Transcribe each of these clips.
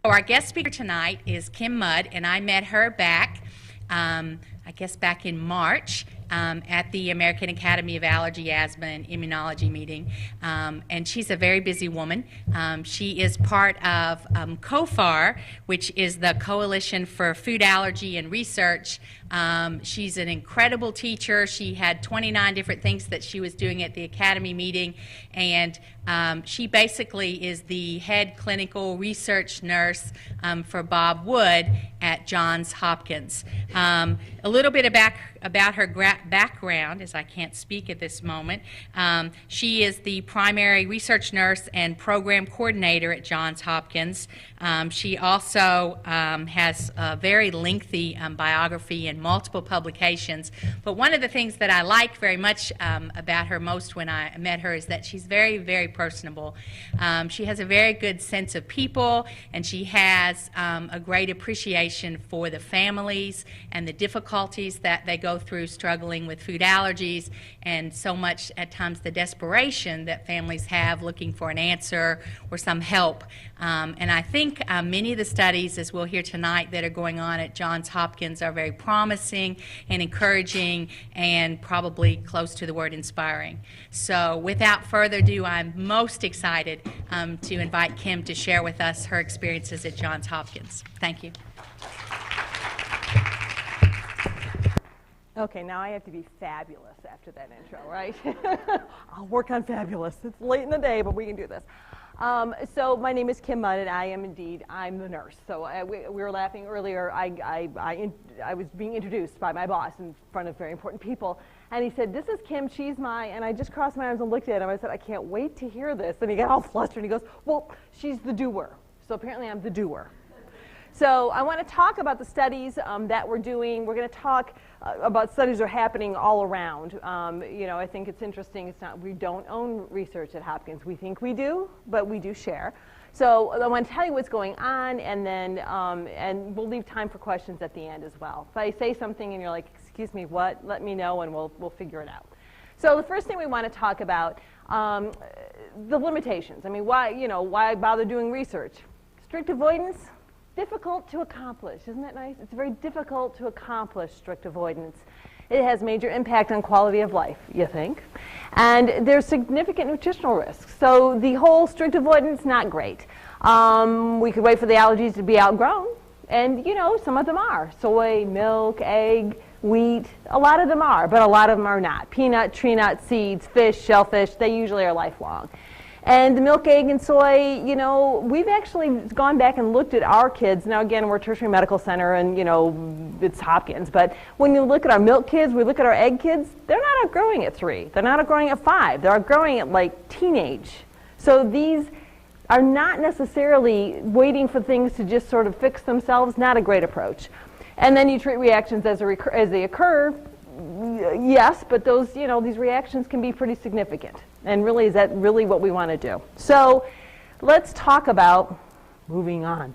Our guest speaker tonight is Kim Mudd, and I met her back, I guess back in March, at the American Academy of Allergy, Asthma, and Immunology meeting. And she's a very busy woman. She is part of COFAR, which is the Coalition for Food Allergy and Research. She's an incredible teacher. She had 29 different things that she was doing at the Academy meeting, and she basically is the head clinical research nurse for Bob Wood at Johns Hopkins. A little bit about her background, as I can't speak at this moment. She is the primary research nurse and program coordinator at Johns Hopkins. She also has a very lengthy biography and multiple publications. But one of the things that I like very much about her most when I met her is that she's very, very personable. She has a very good sense of people, and she has a great appreciation for the families and the difficulties that they go through struggling with food allergies, and so much at times the desperation that families have looking for an answer or some help. And I think many of the studies, as we'll hear tonight, that are going on at Johns Hopkins are very promising and encouraging and probably close to the word inspiring. So without further ado, I'm most excited to invite Kim to share with us her experiences at Johns Hopkins. Thank you. Okay, now I have to be fabulous after that intro, right? I'll work on fabulous. It's late in the day, but we can do this. So my name is Kim Mudd, and I'm the nurse. So we were laughing earlier. I was being introduced by my boss in front of very important people, and he said, "This is Kim, she's and I just crossed my arms and looked at him. I said, "I can't wait to hear this." And he got all flustered, and he goes, "Well, she's the doer." So apparently I'm the doer. So I want to talk about the studies that we're doing. We're going to talk about studies that are happening all around. You know, I think it's interesting. We don't own research at Hopkins. We think we do, but we do share. So I want to tell you what's going on, and then and we'll leave time for questions at the end as well. If I say something and you're like, "Excuse me, what?" let me know, and we'll figure it out. So the first thing we want to talk about the limitations. I mean, why bother doing research? Strict avoidance. Difficult to accomplish, isn't that nice? It's very difficult to accomplish strict avoidance. It has major impact on quality of life, you think. And there's significant nutritional risks. So the whole strict avoidance, not great. We could wait for the allergies to be outgrown, and some of them are. Soy, milk, egg, wheat, a lot of them are, but a lot of them are not. Peanut, tree nut, seeds, fish, shellfish, they usually are lifelong. And the milk, egg, and soy, we've actually gone back and looked at our kids. Now, again, we're a tertiary medical center, and, it's Hopkins. But when you look at our milk kids, we look at our egg kids, they're not outgrowing at 3. They're not outgrowing at 5. They're outgrowing at, like, teenage. So these are not necessarily waiting for things to just sort of fix themselves. Not a great approach. And then you treat reactions as they occur. Yes, but those, these reactions can be pretty significant. And really, is that really what we want to do? So let's talk about, moving on,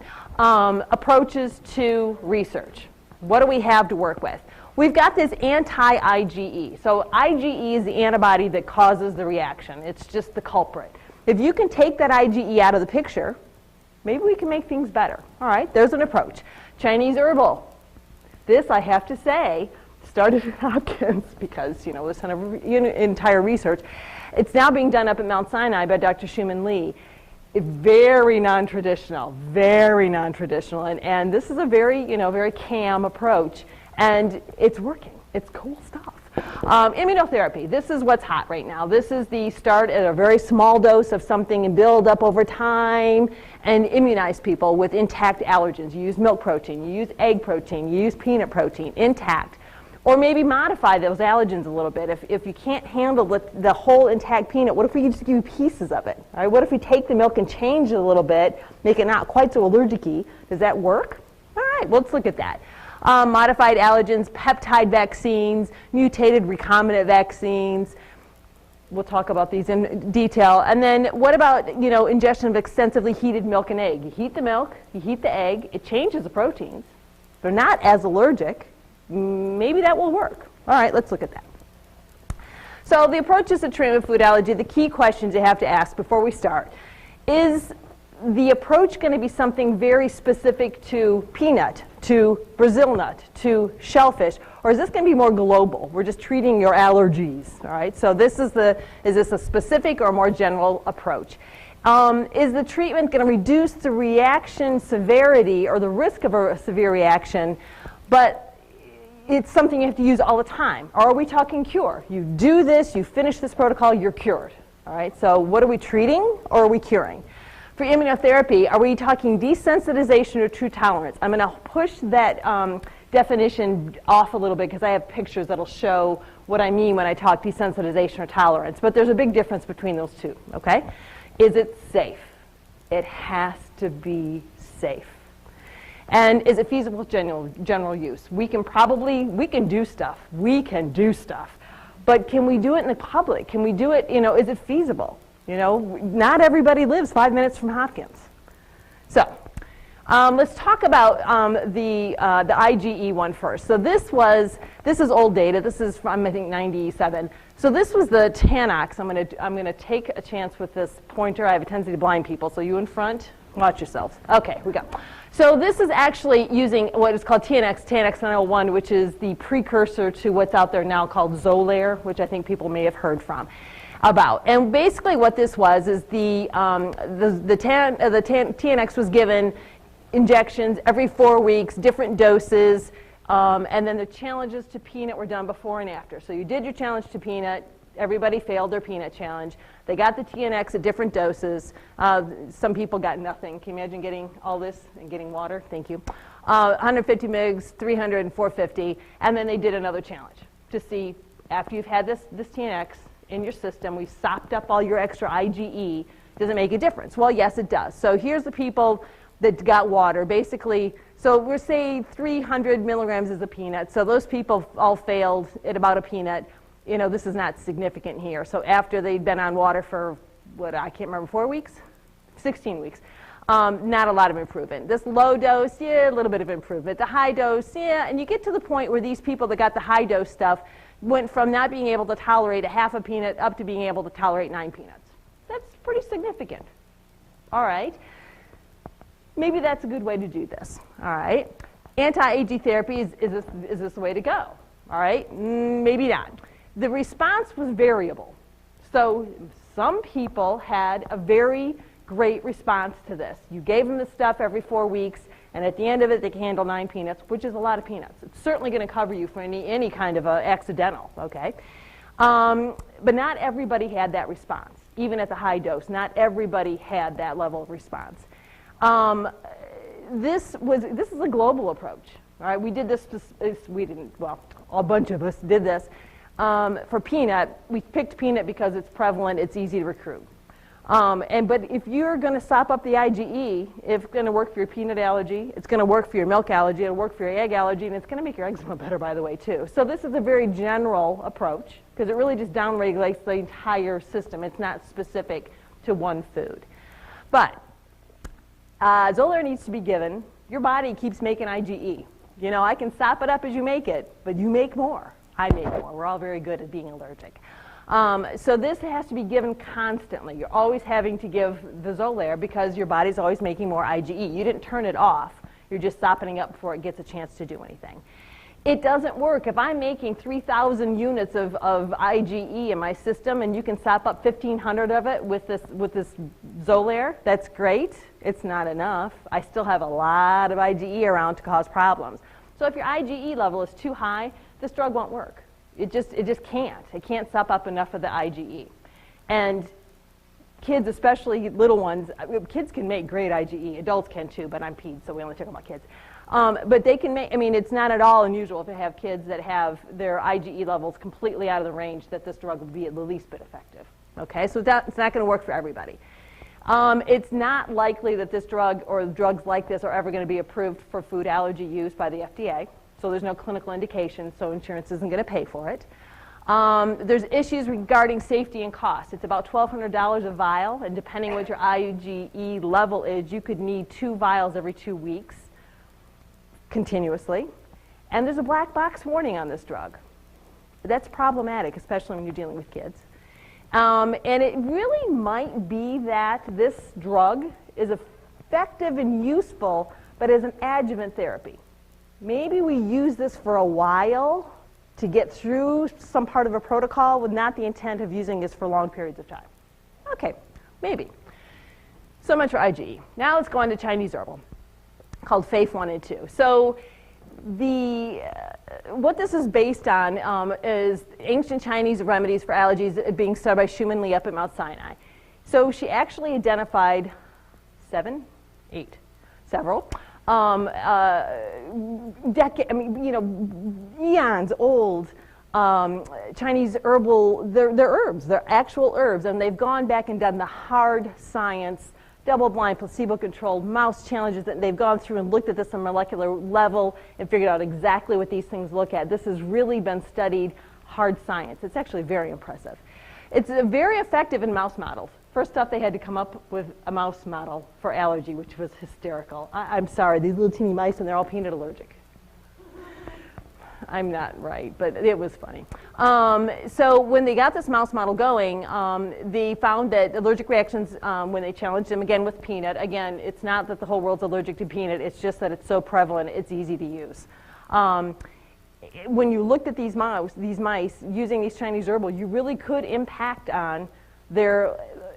approaches to research. What do we have to work with? We've got this anti-IgE. So IgE is the antibody that causes the reaction. It's just the culprit. If you can take that IgE out of the picture, maybe we can make things better. All right, there's an approach. Chinese herbal. This, I have to say, started at Hopkins because, it was kind of entire research. It's now being done up at Mount Sinai by Dr. Shuman Lee. Very non-traditional, and this is a very, very CAM approach, and it's working. It's cool stuff. Immunotherapy. This is what's hot right now. This is the start at a very small dose of something and build up over time and immunize people with intact allergens. You use milk protein, you use egg protein, you use peanut protein, intact. Or maybe modify those allergens a little bit. If you can't handle the whole intact peanut, what if we just give you pieces of it? All right, what if we take the milk and change it a little bit, make it not quite so allergic-y? Does that work? All right, well, let's look at that. Modified allergens, peptide vaccines, mutated recombinant vaccines. We'll talk about these in detail. And then what about, ingestion of extensively heated milk and egg? You heat the milk, you heat the egg, it changes the proteins. They're not as allergic. Maybe that will work. All right, let's look at that. So the approaches to treatment of food allergy, the key questions you have to ask before we start is the approach going to be something very specific to peanut, to Brazil nut, to shellfish, or is this going to be more global? We're just treating your allergies, all right? So is this a specific or more general approach? Is the treatment going to reduce the reaction severity or the risk of a severe reaction, but it's something you have to use all the time? Or are we talking cure? You do this, you finish this protocol, you're cured, all right? So what are we treating or are we curing? For immunotherapy, are we talking desensitization or true tolerance? I'm going to push that definition off a little bit because I have pictures that'll show what I mean when I talk desensitization or tolerance. But there's a big difference between those two, okay? Is it safe? It has to be safe. And is it feasible with general use? We can do stuff. We can do stuff. But can we do it in the public? Can we do it, is it feasible? Not everybody lives 5 minutes from Hopkins. So let's talk about the IgE one first. So this is old data. This is from, I think, 97. So this was the Tanox. I'm gonna take a chance with this pointer. I have a tendency to blind people. So you in front, watch yourselves. Okay, we go. So this is actually using what is called TNX 901, which is the precursor to what's out there now called Xolair, which I think people may have heard about. And basically what this was is the TNX was given injections every 4 weeks, different doses, and then the challenges to peanut were done before and after. So you did your challenge to peanut. Everybody failed their peanut challenge. They got the TNX at different doses. Some people got nothing. Can you imagine getting all this and getting water? Thank you. 150 mgs, 300, and 450. And then they did another challenge to see, after you've had this TNX in your system, we've sopped up all your extra IgE, does it make a difference? Well, yes, it does. So here's the people that got water. Basically, so we're saying 300 milligrams is a peanut. So those people all failed at about a peanut. This is not significant here. So after they'd been on water for, I can't remember, 4 weeks? 16 weeks. Not a lot of improvement. This low dose, yeah, a little bit of improvement. The high dose, yeah, and you get to the point where these people that got the high dose stuff went from not being able to tolerate a half a peanut up to being able to tolerate 9 peanuts. That's pretty significant. All right. Maybe that's a good way to do this. All right. Anti-AG therapy, is this the way to go? All right. Maybe not. The response was variable. So some people had a very great response to this. You gave them the stuff every 4 weeks, and at the end of it, they can handle 9 peanuts, which is a lot of peanuts. It's certainly going to cover you for any kind of a accidental, okay? But not everybody had that response, even at the high dose. Not everybody had that level of response. This is a global approach, all right? We did this, a bunch of us did this. For peanut, we picked peanut because it's prevalent, it's easy to recruit. But if you're going to sop up the IgE, it's going to work for your peanut allergy, it's going to work for your milk allergy, it'll work for your egg allergy, and it's going to make your eczema better, by the way, too. So this is a very general approach because it really just downregulates the entire system. It's not specific to one food. But Xolair needs to be given. Your body keeps making IgE. I can sop it up as you make it, but you make more. I make more. We're all very good at being allergic. So this has to be given constantly. You're always having to give the Xolair because your body's always making more IgE. You didn't turn it off. You're just soppening up before it gets a chance to do anything. It doesn't work. If I'm making 3,000 units of IgE in my system and you can sop up 1,500 of it with this Xolair, that's great. It's not enough. I still have a lot of IgE around to cause problems. So if your IgE level is too high, this drug won't work. It just can't. It can't sop up enough of the IgE. And kids, especially little ones, kids can make great IgE. Adults can too, but I'm peds, so we only talk about kids. But they can make, it's not at all unusual to have kids that have their IgE levels completely out of the range that this drug would be at the least bit effective. Okay, so it's not going to work for everybody. It's not likely that this drug or drugs like this are ever going to be approved for food allergy use by the FDA. So there's no clinical indication, so insurance isn't going to pay for it. There's issues regarding safety and cost. It's about $1,200 a vial, and depending what your IgE level is, you could need 2 vials every 2 weeks continuously. And there's a black box warning on this drug. That's problematic, especially when you're dealing with kids. And it really might be that this drug is effective and useful, but as an adjuvant therapy. Maybe we use this for a while to get through some part of a protocol with not the intent of using this for long periods of time. Okay, maybe. So much for IgE. Now let's go on to Chinese herbal, called FAIF 1 and 2. So what this is based on is ancient Chinese remedies for allergies being studied by Schumann Lee up at Mount Sinai. So she actually identified several eons old Chinese herbal, they're herbs, they're actual herbs, and they've gone back and done the hard science, double-blind, placebo-controlled mouse challenges that they've gone through and looked at this on a molecular level and figured out exactly what these things look at. This has really been studied hard science. It's actually very impressive. It's very effective in mouse models. First off, they had to come up with a mouse model for allergy, which was hysterical. I'm sorry, these little teeny mice, and they're all peanut allergic. I'm not right, but it was funny. So when they got this mouse model going, they found that allergic reactions, when they challenged them again with peanut, again, it's not that the whole world's allergic to peanut, it's just that it's so prevalent, it's easy to use. When you looked at these mice using these Chinese herbal, you really could impact on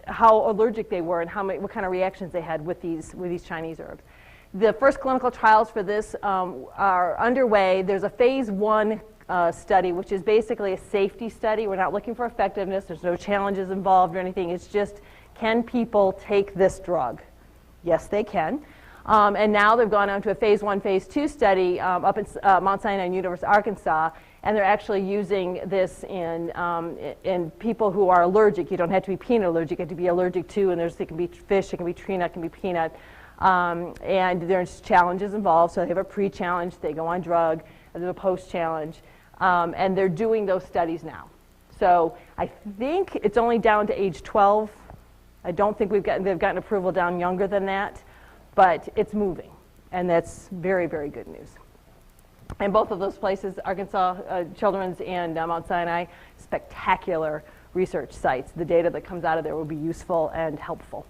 how allergic they were and what kind of reactions they had with these Chinese herbs. The first clinical trials for this are underway. There's a phase 1 study, which is basically a safety study. We're not looking for effectiveness. There's no challenges involved or anything. It's just, can people take this drug? Yes, they can. And now they've gone on to a phase 1, phase 2 study up in Mount Sinai in University of Arkansas, and they're actually using this in people who are allergic. You don't have to be peanut allergic. You have to be allergic to, and it can be fish, it can be tree nut, it can be peanut. And there's challenges involved, so they have a pre-challenge, they go on drug, and there's a post-challenge, and they're doing those studies now. So I think it's only down to age 12. I don't think they've gotten approval down younger than that, but it's moving, and that's very, very good news. And both of those places, Arkansas Children's and Mount Sinai, spectacular research sites. The data that comes out of there will be useful and helpful.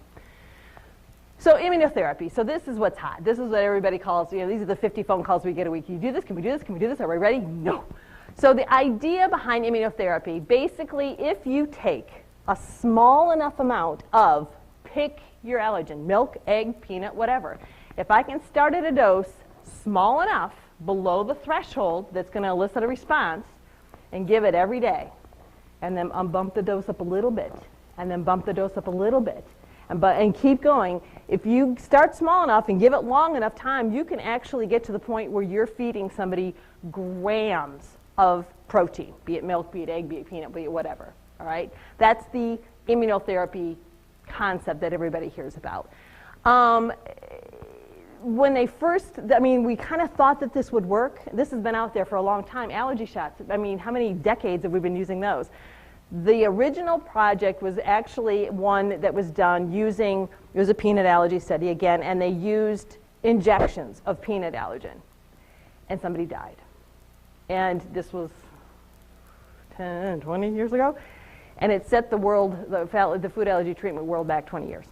So immunotherapy. So this is what's hot. This is what everybody calls, these are the 50 phone calls we get a week. Can you do this? Can we do this? Can we do this? Are we ready? No. So the idea behind immunotherapy, basically, if you take a small enough amount of, pick your allergen, milk, egg, peanut, whatever. If I can start at a dose small enough below the threshold that's going to elicit a response and give it every day, and then bump the dose up a little bit, and then bump the dose up a little bit, and keep going. If you start small enough and give it long enough time, you can actually get to the point where you're feeding somebody grams of protein, be it milk, be it egg, be it peanut, be it whatever. All right? That's the immunotherapy concept that everybody hears about. When they first, we kind of thought that this would work. This has been out there for a long time. Allergy shots, how many decades have we been using those? The original project was actually one that was done using, it was a peanut allergy study again, and they used injections of peanut allergen. And somebody died. And this was 10, 20 years ago. And it set the world, the food allergy treatment world back 20 years.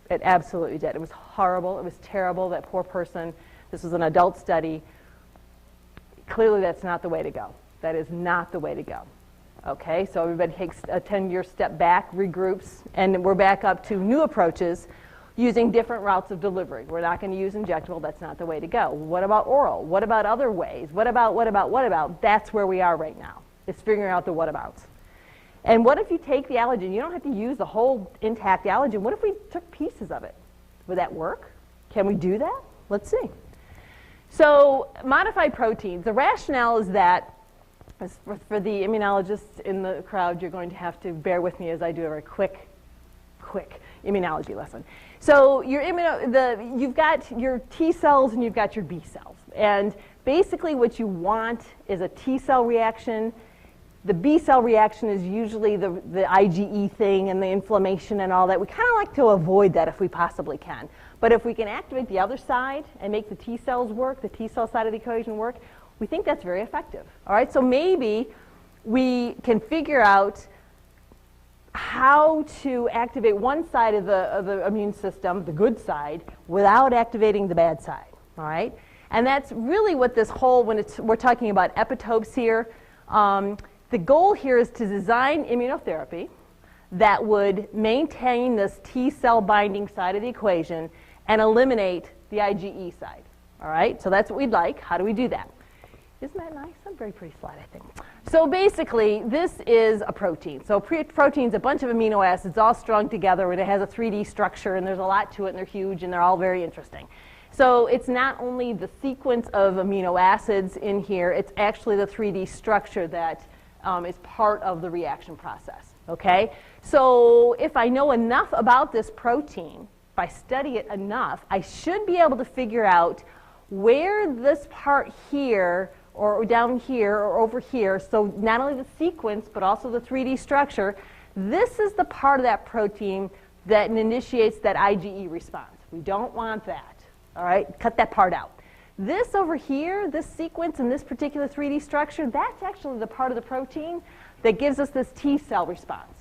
It absolutely did. It was horrible. It was terrible. That poor person. This was an adult study. Clearly, that's not the way to go. That is not the way to go. Okay, so everybody takes a 10-year step back, regroups, and we're back up to new approaches using different routes of delivery. We're not going to use injectable. That's not the way to go. What about oral? What about other ways? What about? That's where we are right now. It's figuring out the what abouts. And what if you take the allergen? You don't have to use the whole intact allergen. What if we took pieces of it? Would that work? Can we do that? Let's see. So modified proteins. The rationale is that, for the immunologists in the crowd, you're going to have to bear with me as I do a very quick immunology lesson. So you've got your T cells and you've got your B cells. And basically what you want is a T cell reaction. The B cell reaction is usually the IgE thing and the inflammation and all that. We kind of like to avoid that if we possibly can. But if we can activate the other side and make the T cells work, the T cell side of the equation work, we think that's very effective. All right, so maybe we can figure out how to activate one side of the immune system, the good side, without activating the bad side, all right? And that's really what this whole, we're talking about epitopes here, the goal here is to design immunotherapy that would maintain this T cell binding side of the equation and eliminate the IgE side, all right? So that's what we'd like. How do we do that? Isn't that nice? That's a very pretty slide, I think. So basically, this is a protein. So protein's a bunch of amino acids all strung together, and it has a 3D structure, and there's a lot to it, and they're huge, and they're all very interesting. So it's not only the sequence of amino acids in here, it's actually the 3D structure that is part of the reaction process, okay? So if I know enough about this protein, if I study it enough, I should be able to figure out where this part here or down here or over here, so not only the sequence but also the 3D structure, this is the part of that protein that initiates that IgE response. We don't want that, all right? Cut that part out. This over here, this sequence and this particular 3D structure, that's actually the part of the protein that gives us this T cell response,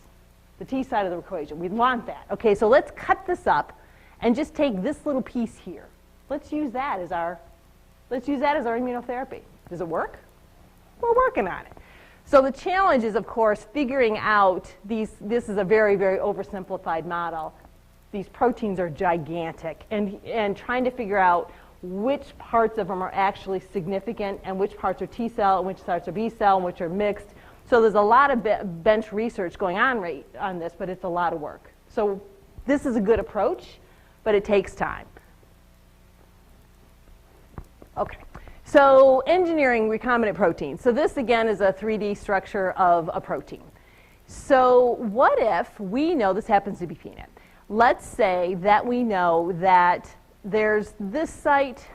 the T side of the equation. We want that. Okay, so let's cut this up and just take this little piece here. Let's use that as our immunotherapy. Does it work? We're working on it. So the challenge is, of course, figuring out these. This is a very, very oversimplified model. These proteins are gigantic, and trying to figure out which parts of them are actually significant and which parts are T cell and which parts are B cell and which are mixed. So there's a lot of bench research going on this, but it's a lot of work. So this is a good approach, but it takes time. Okay, so engineering recombinant proteins. So this, again, is a 3D structure of a protein. So what if we know this happens to be peanut? Let's say that we know that there's this site,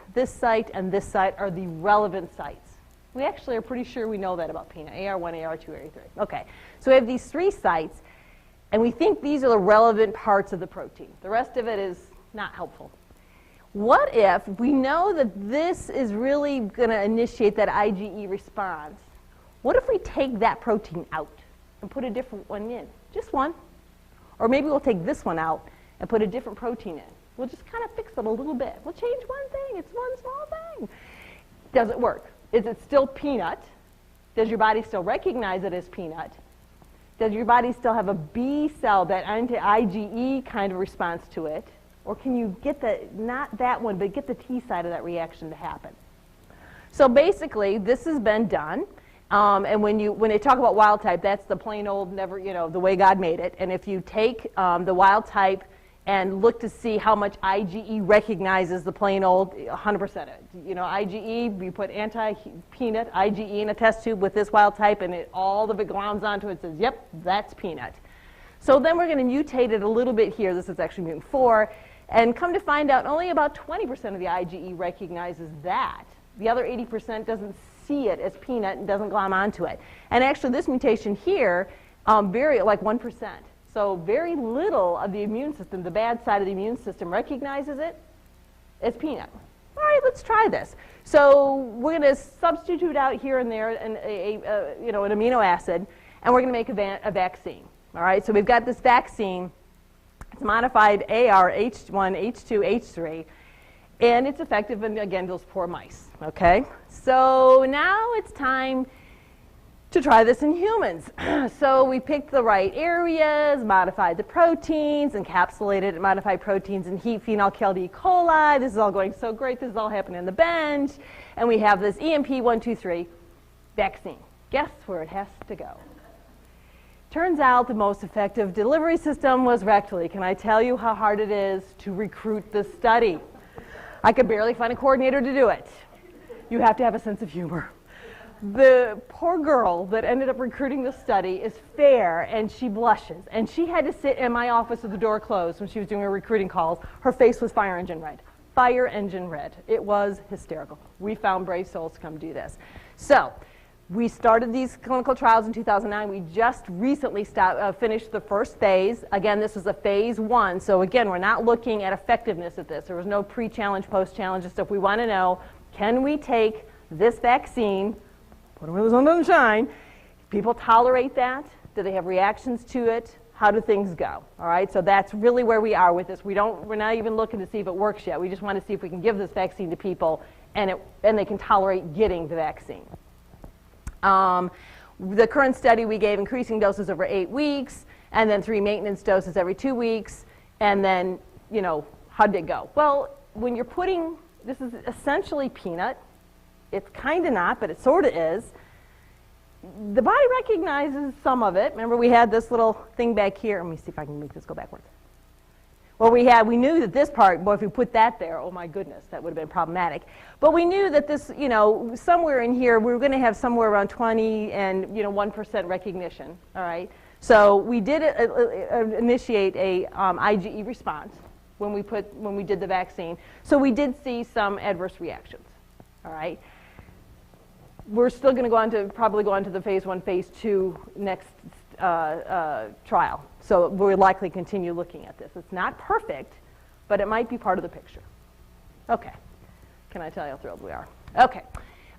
and this site are the relevant sites. We actually are pretty sure we know that about peanut, AR1, AR2, AR3. Okay, so we have these 3 sites, and we think these are the relevant parts of the protein. The rest of it is not helpful. What if we know that this is really going to initiate that IgE response? What if we take that protein out and put a different one in? Just one. Or maybe we'll take this one out and put a different protein in. We'll just kind of fix it a little bit. We'll change one thing. It's one small thing. Does it work? Is it still peanut? Does your body still recognize it as peanut? Does your body still have a B cell, that anti-IgE kind of response to it? Or can you get not that one, but get the T side of that reaction to happen? So basically, this has been done. And when they talk about wild type, that's the plain old, the way God made it. And if you take the wild type and look to see how much IgE recognizes the plain old, 100% of it. IgE, you put anti-peanut IgE in a test tube with this wild type, and all of it gloms onto it and says, yep, that's peanut. So then we're going to mutate it a little bit here. This is actually mutant 4. And come to find out, only about 20% of the IgE recognizes that. The other 80% doesn't see it as peanut and doesn't glom onto it. And actually, this mutation here, like 1%. So very little of the immune system, the bad side of the immune system, recognizes it as peanut. All right, let's try this. So we're going to substitute out here and there an amino acid, and we're going to make a vaccine. All right, so we've got this vaccine. It's modified AR, H1, H2, H3, and it's effective in, again, those poor mice, okay? So now it's time to try this in humans. So we picked the right areas, modified the proteins, encapsulated modified proteins in heat phenol killed E. coli. This is all going so great. This is all happening in the bench. And we have this EMP123 vaccine. Guess where it has to go? Turns out the most effective delivery system was rectally. Can I tell you how hard it is to recruit this study? I could barely find a coordinator to do it. You have to have a sense of humor. The poor girl that ended up recruiting the study is fair, and she blushes. And she had to sit in my office with the door closed when she was doing her recruiting calls. Her face was fire engine red. Fire engine red. It was hysterical. We found brave souls to come do this. So we started these clinical trials in 2009. We just recently finished the first phase. Again, this was a phase 1. So again, we're not looking at effectiveness at this. There was no pre-challenge, post-challenge and stuff. We want to know, can we take this vaccine, put them where the sun doesn't shine, people tolerate that? Do they have reactions to it? how do things go? All right, so that's really where we are with this. We're not even looking to see if it works yet. We just want to see if we can give this vaccine to people and they can tolerate getting the vaccine. The current study, we gave increasing doses over 8 weeks, and then 3 maintenance doses every 2 weeks, and then, you know, how did it go? Well, when you're putting, this is essentially peanut. It's kind of not, but it sort of is. The body recognizes some of it. Remember, we had this little thing back here. Let me see if I can make this go backwards. Well, we knew that this part, boy, if we put that there, oh my goodness, that would have been problematic. But we knew that this, you know, somewhere in here, we were going to have somewhere around 20 and, you know, 1% recognition, all right? So we did initiate a IgE response when we did the vaccine. So we did see some adverse reactions, all right? We're still going to probably go on to the phase 1, phase 2 next trial. So we'll likely continue looking at this. It's not perfect, but it might be part of the picture. Okay. Can I tell you how thrilled we are? Okay.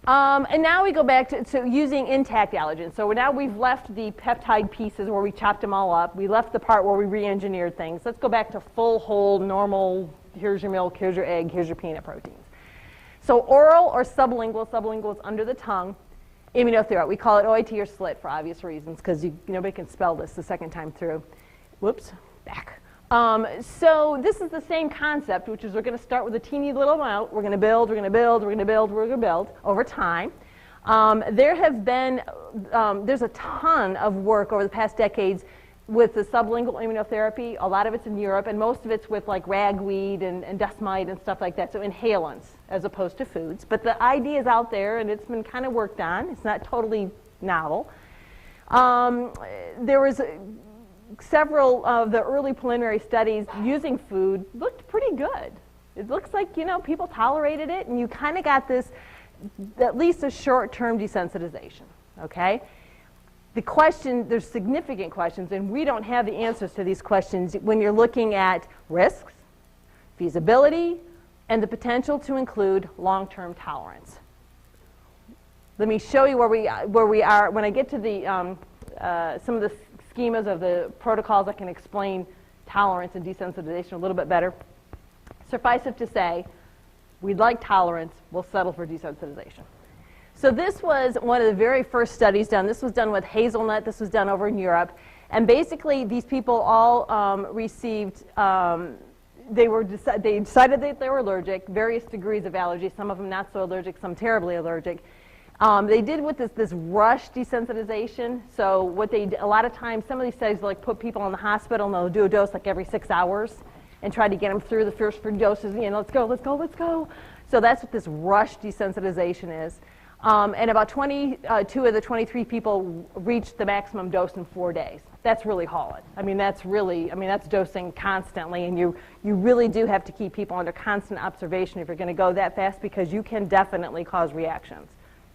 And now we go back to using intact allergens. So now we've left the peptide pieces where we chopped them all up. We left the part where we re-engineered things. Let's go back to full, whole, normal, here's your milk, here's your egg, here's your peanut proteins. So oral or sublingual is under the tongue, immunotherapy. We call it OIT or slit for obvious reasons because nobody can spell this the second time through. Whoops, back. So this is the same concept, which is we're going to start with a teeny little amount. We're going to build, we're going to build, we're going to build, we're going to build over time. There's a ton of work over the past decades with the sublingual immunotherapy. A lot of it's in Europe, and most of it's with like ragweed and dust mite and stuff like that, so inhalants as opposed to foods. But the idea is out there, and it's been kind of worked on. It's not totally novel. There was several of the early preliminary studies using food looked pretty good. It looks like, people tolerated it, and you kind of got this, at least a short-term desensitization, okay? The question, there's significant questions, and we don't have the answers to these questions when you're looking at risks, feasibility, and the potential to include long-term tolerance. Let me show you where we are. When I get to the some of the schemas of the protocols, I can explain tolerance and desensitization a little bit better. Suffice it to say, we'd like tolerance, we'll settle for desensitization. So this was one of the very first studies done. This was done with hazelnut. This was done over in Europe. And basically, these people all received, they decided that they were allergic, various degrees of allergy, some of them not so allergic, some terribly allergic. They did with this rush desensitization. So what they a lot of times, some of these studies like put people in the hospital and they'll do a dose like every 6 hours and try to get them through the first few doses. Let's go, let's go, let's go. So that's what this rush desensitization is. And about 22 of the 23 people reached the maximum dose in 4 days. That's really hauling. That's dosing constantly, and you really do have to keep people under constant observation if you're going to go that fast, because you can definitely cause reactions.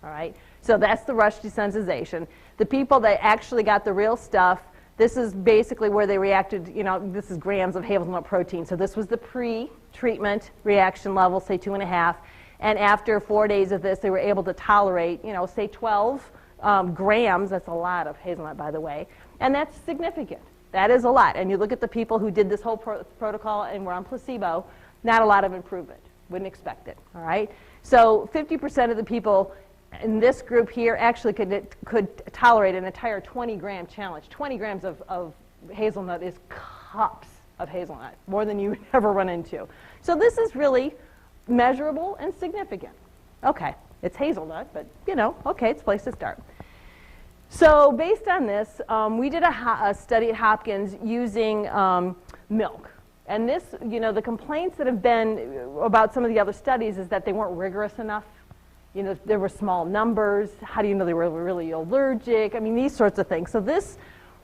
All right? So that's the rush desensitization. The people that actually got the real stuff, this is basically where they reacted, this is grams of hazelnut protein. So this was the pre-treatment reaction level, say 2.5. And after 4 days of this, they were able to tolerate, say 12 grams. That's a lot of hazelnut, by the way. And that's significant. That is a lot. And you look at the people who did this whole protocol and were on placebo, not a lot of improvement. Wouldn't expect it, all right? So 50% of the people in this group here actually could tolerate an entire 20-gram challenge. 20 grams of hazelnut is cups of hazelnut, more than you would ever run into. So this is really measurable and significant. Okay, it's hazelnut, but okay, it's a place to start. So based on this, we did a study at Hopkins using milk. And this, the complaints that have been about some of the other studies is that they weren't rigorous enough. There were small numbers. How do you know they were really allergic? These sorts of things. So this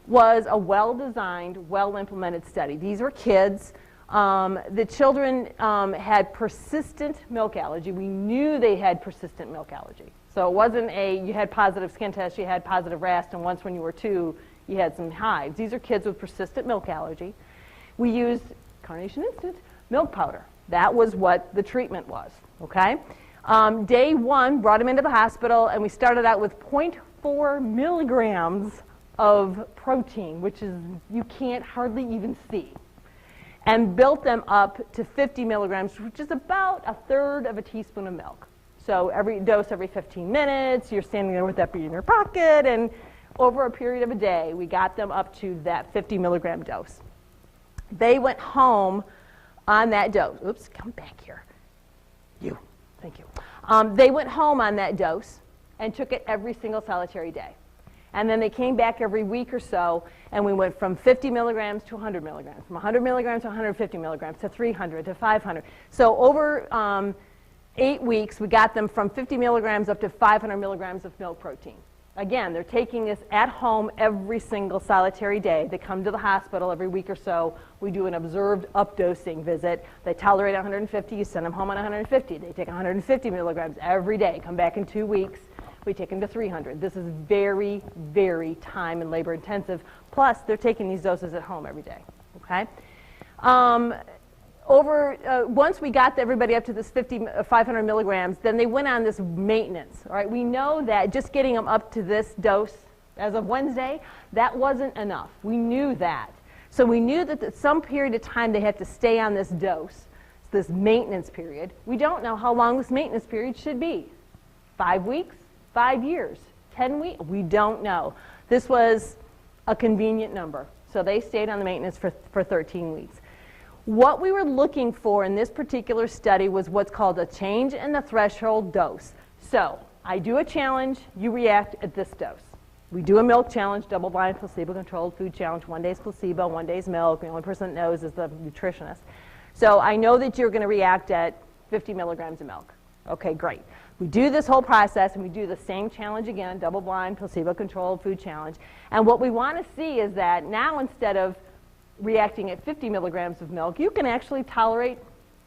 was a well-designed, well-implemented study. These were kids. The children had persistent milk allergy. We knew they had persistent milk allergy. So it wasn't you had positive skin test, you had positive RAS, and once when you were 2, you had some hives. These are kids with persistent milk allergy. We used Carnation Instant milk powder. That was what the treatment was, okay? Day 1, brought them into the hospital, and we started out with 0.4 milligrams of protein, which is you can't hardly even see, and built them up to 50 milligrams, which is about a third of a teaspoon of milk. So every dose every 15 minutes, you're standing there with that bee in your pocket, and over a period of a day, we got them up to that 50 milligram dose. They went home on that dose. Oops, come back here. You, thank you. They went home on that dose and took it every single solitary day. And then they came back every week or so, and we went from 50 milligrams to 100 milligrams, from 100 milligrams to 150 milligrams, to 300, to 500. So over 8 weeks, we got them from 50 milligrams up to 500 milligrams of milk protein. Again, they're taking this at home every single solitary day. They come to the hospital every week or so. We do an observed updosing visit. They tolerate 150. You send them home on 150. They take 150 milligrams every day. Come back in 2 weeks. We take them to 300. This is very, very time and labor intensive. Plus, they're taking these doses at home every day. Okay? Once we got everybody up to this 500 milligrams, then they went on this maintenance. All right? We know that just getting them up to this dose as of Wednesday, that wasn't enough. We knew that. So we knew that at some period of time they had to stay on this dose, this maintenance period. We don't know how long this maintenance period should be. 5 weeks? 5 years? 10 weeks? We don't know. This was a convenient number. So they stayed on the maintenance for 13 weeks. What we were looking for in this particular study was what's called a change in the threshold dose. So I do a challenge, you react at this dose. We do a milk challenge, double-blind, placebo-controlled food challenge. 1 day's placebo, 1 day's milk. The only person that knows is the nutritionist. So I know that you're going to react at 50 milligrams of milk. Okay, great. We do this whole process, and we do the same challenge again, double-blind, placebo-controlled food challenge. And what we want to see is that now, instead of reacting at 50 milligrams of milk, you can actually tolerate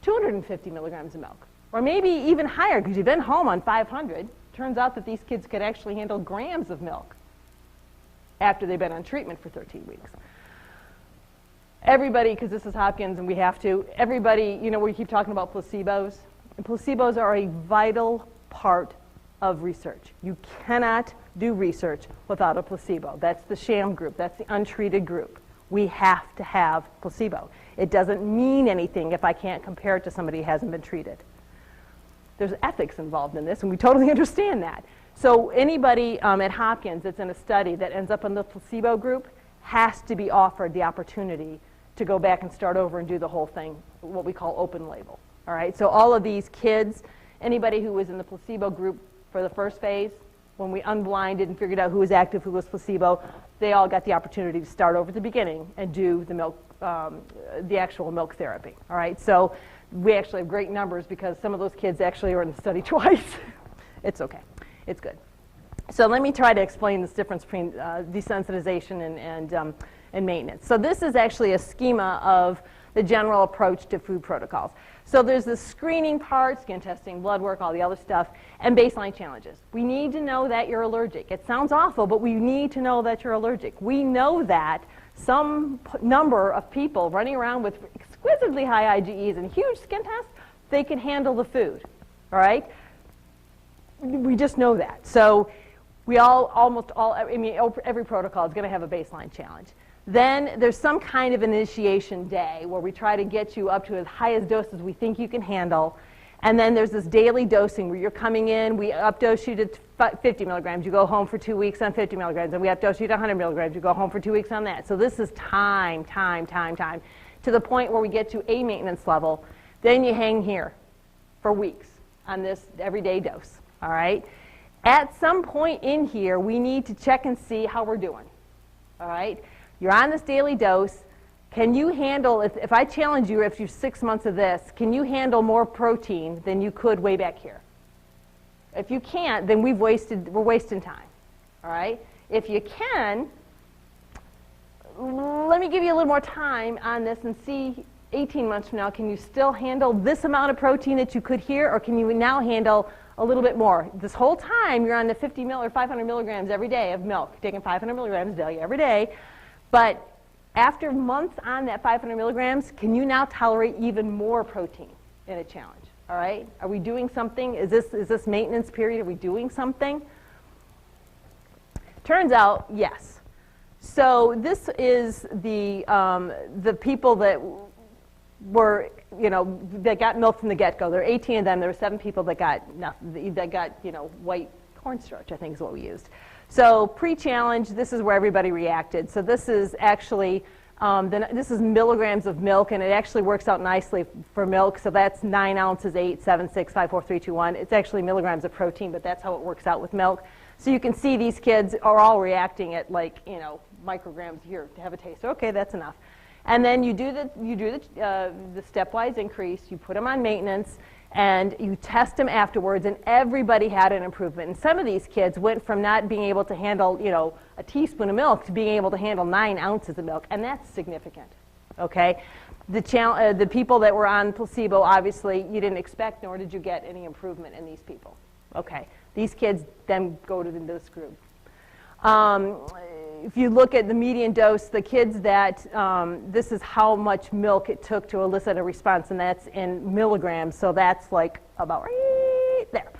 250 milligrams of milk. Or maybe even higher, because you've been home on 500. Turns out that these kids could actually handle grams of milk after they've been on treatment for 13 weeks. Everybody, because this is Hopkins and we have to, everybody, you know, we keep talking about placebos. And placebos are a vital part of research. You cannot do research without a placebo. That's the sham group. That's the untreated group. We have to have placebo. It doesn't mean anything if I can't compare it to somebody who hasn't been treated. There's ethics involved in this, and we totally understand that. So anybody at Hopkins that's in a study that ends up in the placebo group has to be offered the opportunity to go back and start over and do the whole thing, what we call open label. All right, so all of these kids, anybody who was in the placebo group for the first phase, when we unblinded and figured out who was active, who was placebo, they all got the opportunity to start over at the beginning and do the milk, the actual milk therapy. All right, so we actually have great numbers because some of those kids actually are in the study twice. It's okay, it's good. So let me try to explain this difference between desensitization and maintenance. So this is actually a schema of the general approach to food protocols. So there's the screening part, skin testing, blood work, all the other stuff, and baseline challenges. We need to know that you're allergic. It sounds awful, but we need to know that you're allergic. We know that some number of people running around with exquisitely high IgEs and huge skin tests, they can handle the food, all right? We just know that. So we almost all, I mean, every protocol is going to have a baseline challenge. Then there's some kind of initiation day where we try to get you up to as high as doses we think you can handle. And then there's this daily dosing where you're coming in, we updose you to 50 milligrams, you go home for 2 weeks on 50 milligrams, and we updose you to 100 milligrams, you go home for 2 weeks on that. So this is time, to the point where we get to a maintenance level. Then you hang here for weeks on this everyday dose, all right? At some point in here, we need to check and see how we're doing, all right? You're on this daily dose. Can you handle, if I challenge you after 6 months of this, can you handle more protein than you could way back here? If you can't, then we're wasting time, all right? If you can, let me give you a little more time on this and see 18 months from now, can you still handle this amount of protein that you could here, or can you now handle a little bit more? This whole time, you're on the 50 or 500 milligrams every day of milk, taking 500 milligrams daily every day. But after months on that 500 milligrams, can you now tolerate even more protein in a challenge? All right? Are we doing something? Is this maintenance period? Are we doing something? Turns out, yes. So this is the people that were, that got milk from the get-go. There were 18 of them. There were 7 people that got nothing, that got, white cornstarch, I think is what we used. So pre-challenge, this is where everybody reacted. So this is actually, this is milligrams of milk, and it actually works out nicely for milk. So that's 9 ounces, 8, 7, 6, 5, 4, 3, 2, 1. It's actually milligrams of protein, but that's how it works out with milk. So you can see these kids are all reacting at like, micrograms here to have a taste. Okay, that's enough. And then you do the stepwise increase. You put them on maintenance, and you test them afterwards, and everybody had an improvement. And some of these kids went from not being able to handle, a teaspoon of milk to being able to handle 9 ounces of milk, and that's significant. Okay, the people that were on placebo, obviously, you didn't expect, nor did you get any improvement in these people. Okay, these kids then go to this group. If you look at the median dose, the kids that, this is how much milk it took to elicit a response, and that's in milligrams, so that's like about right there.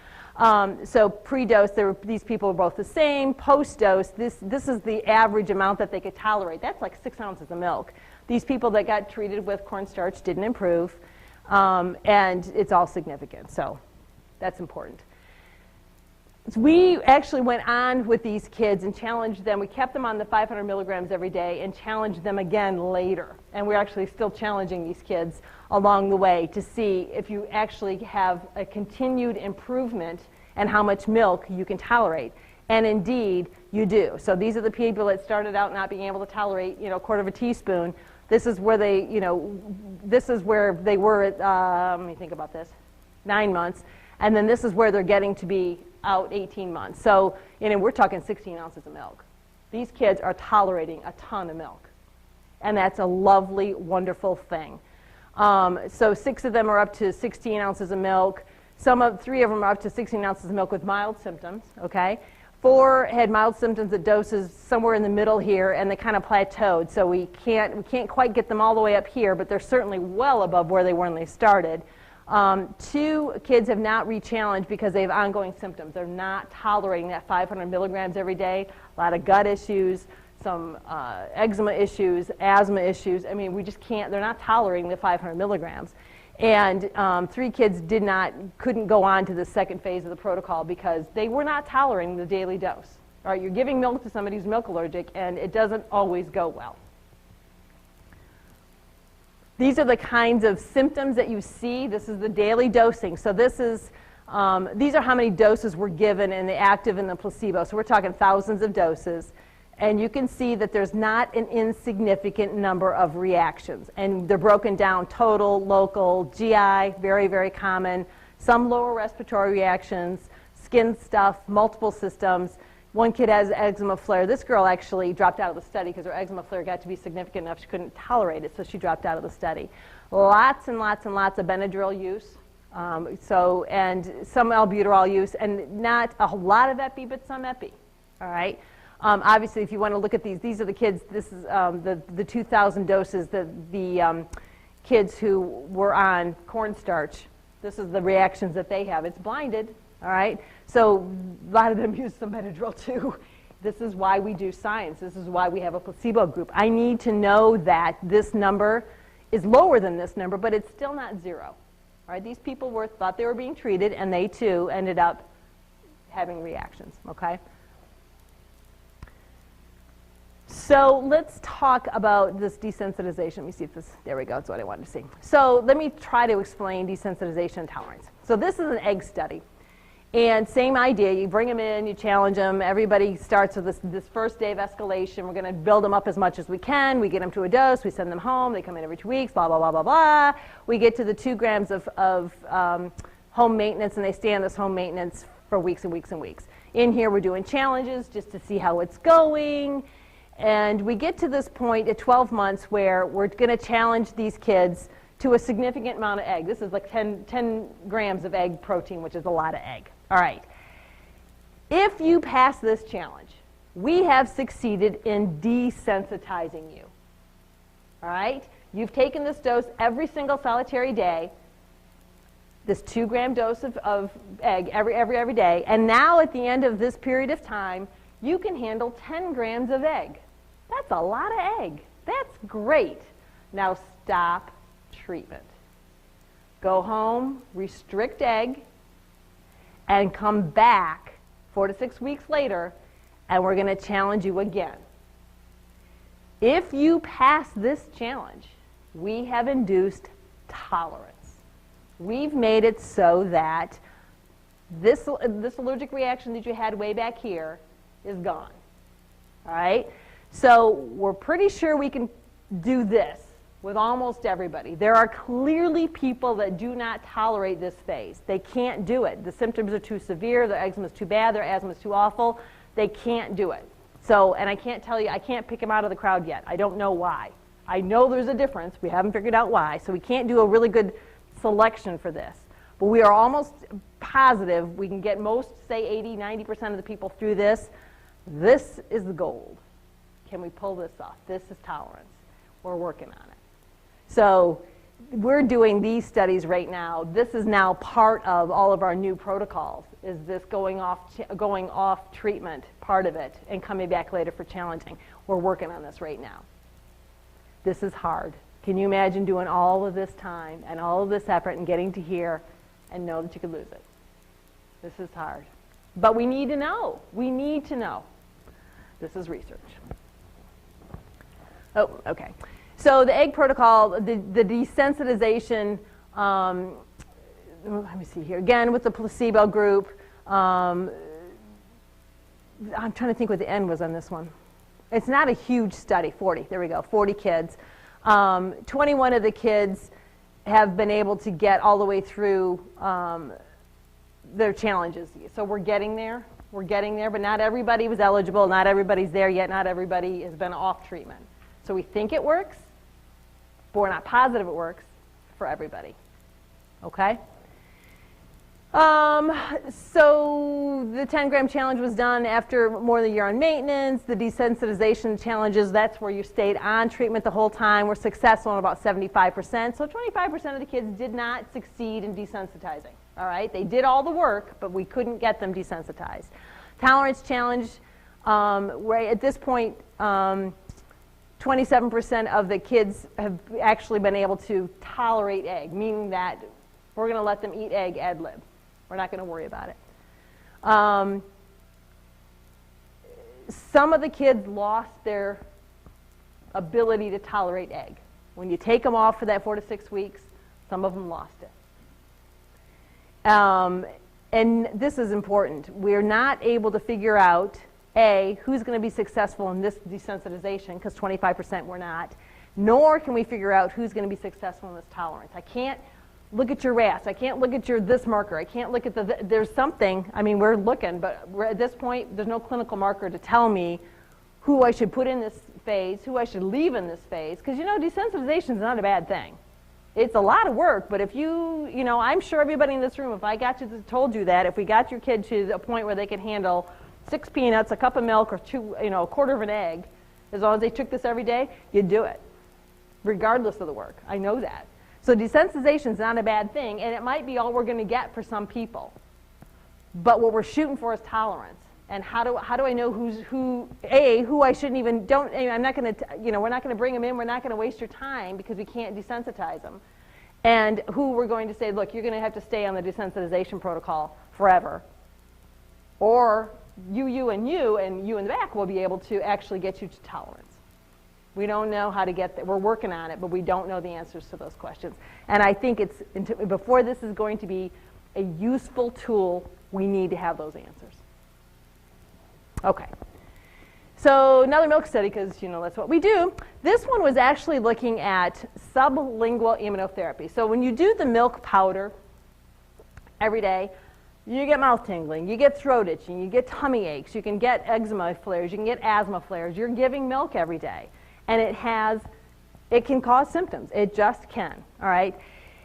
So pre-dose, these people were both the same. Post-dose, this is the average amount that they could tolerate. That's like 6 ounces of milk. These people that got treated with cornstarch didn't improve, and it's all significant, so that's important. So we actually went on with these kids and challenged them. We kept them on the 500 milligrams every day and challenged them again later. And we're actually still challenging these kids along the way to see if you actually have a continued improvement and how much milk you can tolerate. And indeed, you do. So these are the people that started out not being able to tolerate, a quarter of a teaspoon. This is where they, this is where they were at, let me think about this, 9 months. And then this is where they're getting to be out 18 months. So, we're talking 16 ounces of milk. These kids are tolerating a ton of milk. And that's a lovely, wonderful thing. So 6 of them are up to 16 ounces of milk. 3 of them are up to 16 ounces of milk with mild symptoms, okay? 4 had mild symptoms at doses somewhere in the middle here, and they kind of plateaued. So we can't quite get them all the way up here, but they're certainly well above where they were when they started. 2 kids have not re-challenged because they have ongoing symptoms. They're not tolerating that 500 milligrams every day. A lot of gut issues, some eczema issues, asthma issues. I mean, we just can't, they're not tolerating the 500 milligrams. And 3 kids couldn't go on to the second phase of the protocol because they were not tolerating the daily dose. All right, you're giving milk to somebody who's milk allergic, and it doesn't always go well. These are the kinds of symptoms that you see. This is the daily dosing. So this is, these are how many doses were given in the active and the placebo. So we're talking thousands of doses. And you can see that there's not an insignificant number of reactions. And they're broken down: total, local, GI, very, very common, some lower respiratory reactions, skin stuff, multiple systems. 1 kid has eczema flare. This girl actually dropped out of the study because her eczema flare got to be significant enough she couldn't tolerate it, so she dropped out of the study. Lots and lots and lots of Benadryl use, and some albuterol use, and not a lot of epi, but some epi, all right? Obviously, if you want to look at these are the kids, this is the 2,000 doses, the kids who were on cornstarch. This is the reactions that they have. It's blinded. All right, so a lot of them use some Benadryl too. This is why we do science. This is why we have a placebo group. I need to know that this number is lower than this number, but it's still not 0. All right, these people thought they were being treated, and they too ended up having reactions. Okay. So let's talk about this desensitization. Let me see if this, there we go, that's what I wanted to see. So let me try to explain desensitization and tolerance. So this is an egg study. And same idea, you bring them in, you challenge them, everybody starts with this first day of escalation. We're going to build them up as much as we can. We get them to a dose, we send them home, they come in every 2 weeks, blah, blah, blah, blah, blah. We get to the 2 grams of home maintenance, and they stay on this home maintenance for weeks and weeks and weeks. In here, we're doing challenges just to see how it's going. And we get to this point at 12 months where we're going to challenge these kids to a significant amount of egg. This is like 10 grams of egg protein, which is a lot of egg. All right. If you pass this challenge, we have succeeded in desensitizing you. All right? You've taken this dose every single solitary day, this 2-gram dose of egg every day, and now at the end of this period of time, you can handle 10 grams of egg. That's a lot of egg. That's great. Now stop treatment. Go home, restrict egg, and come back 4 to 6 weeks later, and we're going to challenge you again. If you pass this challenge, we have induced tolerance. We've made it so that this allergic reaction that you had way back here is gone. All right? So we're pretty sure we can do this with almost everybody. There are clearly people that do not tolerate this phase. They can't do it. The symptoms are too severe, their eczema is too bad, their asthma is too awful. They can't do it. So, and I can't tell you, I can't pick them out of the crowd yet. I don't know why. I know there's a difference. We haven't figured out why. So we can't do a really good selection for this. But we are almost positive we can get most, say 80, 90% of the people through this. This is the gold. Can we pull this off? This is tolerance. We're working on it. So we're doing these studies right now. This is now part of all of our new protocols, is this going off treatment part of it and coming back later for challenging. We're working on this right now. This is hard. Can you imagine doing all of this time and all of this effort and getting to here and know that you could lose it? This is hard. But we need to know. We need to know. This is research. Oh, okay. So the egg protocol, the desensitization, let me see here. Again, with the placebo group, I'm trying to think what the N was on this one. It's not a huge study, 40. There we go, 40 kids. 21 of the kids have been able to get all the way through their challenges. So we're getting there. We're getting there, but not everybody was eligible. Not everybody's there yet. Not everybody has been off treatment. So we think it works, but we're not positive it works for everybody. Okay? So the 10-gram challenge was done after more than a year on maintenance. The desensitization challenges, that's where you stayed on treatment the whole time. We're successful in about 75%. So 25% of the kids did not succeed in desensitizing. All right? They did all the work, but we couldn't get them desensitized. Tolerance challenge, right at this point, 27% of the kids have actually been able to tolerate egg, meaning that we're going to let them eat egg ad lib. We're not going to worry about it. Some of the kids lost their ability to tolerate egg. When you take them off for that 4 to 6 weeks, some of them lost it. And this is important. We're not able to figure out, A, who's going to be successful in this desensitization, because 25% were not, nor can we figure out who's going to be successful in this tolerance. I can't look at your RAS. I can't look at your this marker. I can't look at there's something, I mean, we're looking, but at this point, there's no clinical marker to tell me who I should put in this phase, who I should leave in this phase, because, you know, desensitization is not a bad thing. It's a lot of work, but if you know, I'm sure everybody in this room, if I told you that, if we got your kid to a point where they could handle 6 peanuts, a cup of milk, or a quarter of an egg, as long as they took this every day, you'd do it, regardless of the work. I know that. So desensitization is not a bad thing, and it might be all we're going to get for some people. But what we're shooting for is tolerance. And how do I know who I shouldn't even, I'm not going to, we're not going to bring them in, we're not going to waste your time because we can't desensitize them. And who we're going to say, look, you're going to have to stay on the desensitization protocol forever. Or you in the back will be able to actually get you to tolerance. We don't know how to get there. We're working on it, but we don't know the answers to those questions. And I think before this is going to be a useful tool, we need to have those answers. Okay. So another milk study, because that's what we do. This one was actually looking at sublingual immunotherapy. So when you do the milk powder every day, you get mouth tingling, you get throat itching, you get tummy aches, you can get eczema flares, you can get asthma flares. You're giving milk every day. And it can cause symptoms. It just can, all right?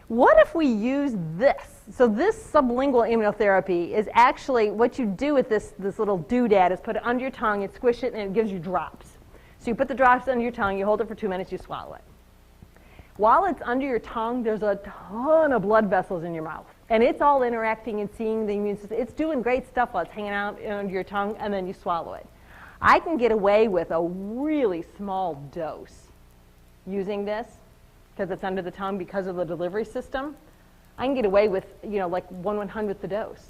What if we use this? So this sublingual immunotherapy is actually, what you do with this little doodad is put it under your tongue, and squish it, and it gives you drops. So you put the drops under your tongue, you hold it for 2 minutes, you swallow it. While it's under your tongue, there's a ton of blood vessels in your mouth. And it's all interacting and seeing the immune system. It's doing great stuff while it's hanging out under your tongue, and then you swallow it. I can get away with a really small dose using this because it's under the tongue because of the delivery system. I can get away with, like 1/100th the dose.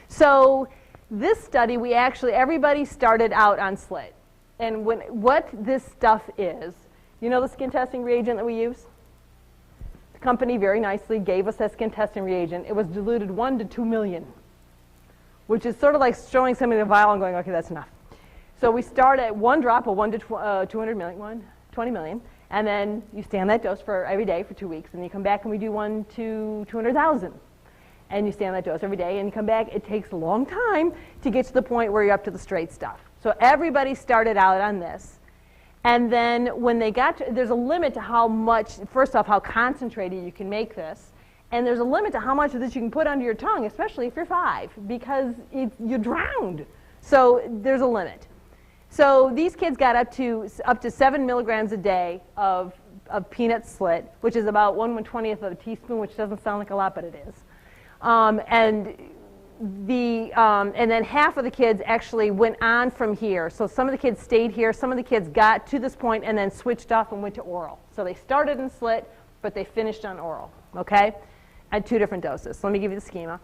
So this study, everybody started out on slit. And what this stuff is, the skin testing reagent that we use? The company very nicely gave us that skin testing reagent. It was diluted 1 to 2 million, which is sort of like showing somebody a vial and going, okay, that's enough. So we start at 1 drop of 1 to 200 million, 20 million, and then you stay on that dose for every day for 2 weeks, and you come back and we do 1 to 200,000. And you stay on that dose every day, and you come back. It takes a long time to get to the point where you're up to the straight stuff. So everybody started out on this. And then when they got to, there's a limit to how much, first off, how concentrated you can make this. And there's a limit to how much of this you can put under your tongue, especially if you're 5, because you're drowned. So there's a limit. So these kids got up to 7 milligrams a day of peanut slit, which is about 1/120th of a teaspoon, which doesn't sound like a lot, but it is. And then half of the kids actually went on from here. So some of the kids stayed here. Some of the kids got to this point and then switched off and went to oral. So they started in slit, but they finished on oral, okay, at 2 different doses. So let me give you the schema.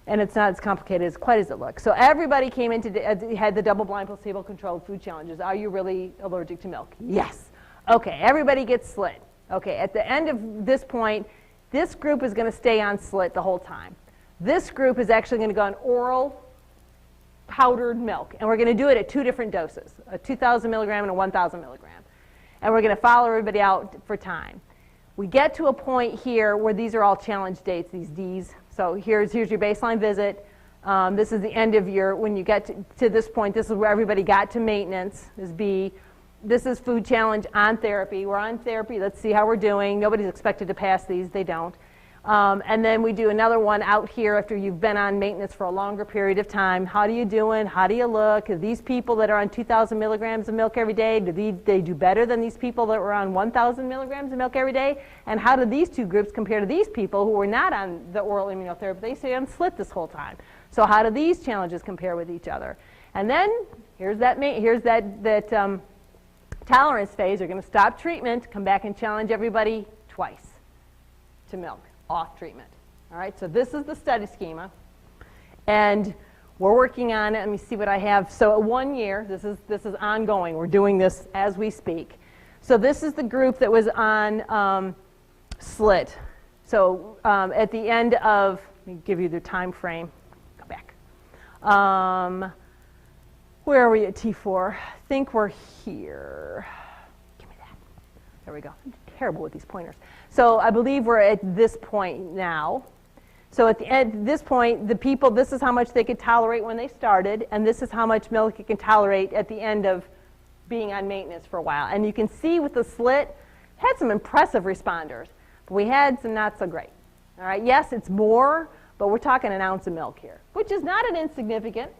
And it's not as complicated as quite as it looks. So everybody came into, had the double-blind placebo-controlled food challenges. Are you really allergic to milk? Yes. Okay, everybody gets slit. Okay, at the end of this point, this group is going to stay on slit the whole time. This group is actually going to go on oral powdered milk, and we're going to do it at 2 different doses, a 2,000 milligram and a 1,000 milligram. And we're going to follow everybody out for time. We get to a point here where these are all challenge dates, these Ds. So here's your baseline visit. This is the end of your, when you get to this point, this is where everybody got to maintenance, is B. This is food challenge on therapy. We're on therapy. Let's see how we're doing. Nobody's expected to pass these. They don't. And then we do another one out here after you've been on maintenance for a longer period of time. How are you doing? How do you look? Are these people that are on 2,000 milligrams of milk every day, do they do better than these people that were on 1,000 milligrams of milk every day? And how do these 2 groups compare to these people who were not on the oral immunotherapy? They stay on slit this whole time. So how do these challenges compare with each other? And then here's that tolerance phase. You're going to stop treatment, come back and challenge everybody twice to milk. Off treatment. All right, so this is the study schema, and we're working on it. Let me see what I have. So at 1 year, this is ongoing. We're doing this as we speak. So this is the group that was on slit. So at the end of, let me give you the time frame. Go back. Where are we at T4? I think we're here. Give me that. There we go. I'm terrible with these pointers. So I believe we're at this point now. So at the end, this point, the people, this is how much they could tolerate when they started, and this is how much milk you can tolerate at the end of being on maintenance for a while. And you can see with the slit, had some impressive responders, but we had some not so great. All right, yes, it's more, but we're talking an ounce of milk here, which is not an insignificant,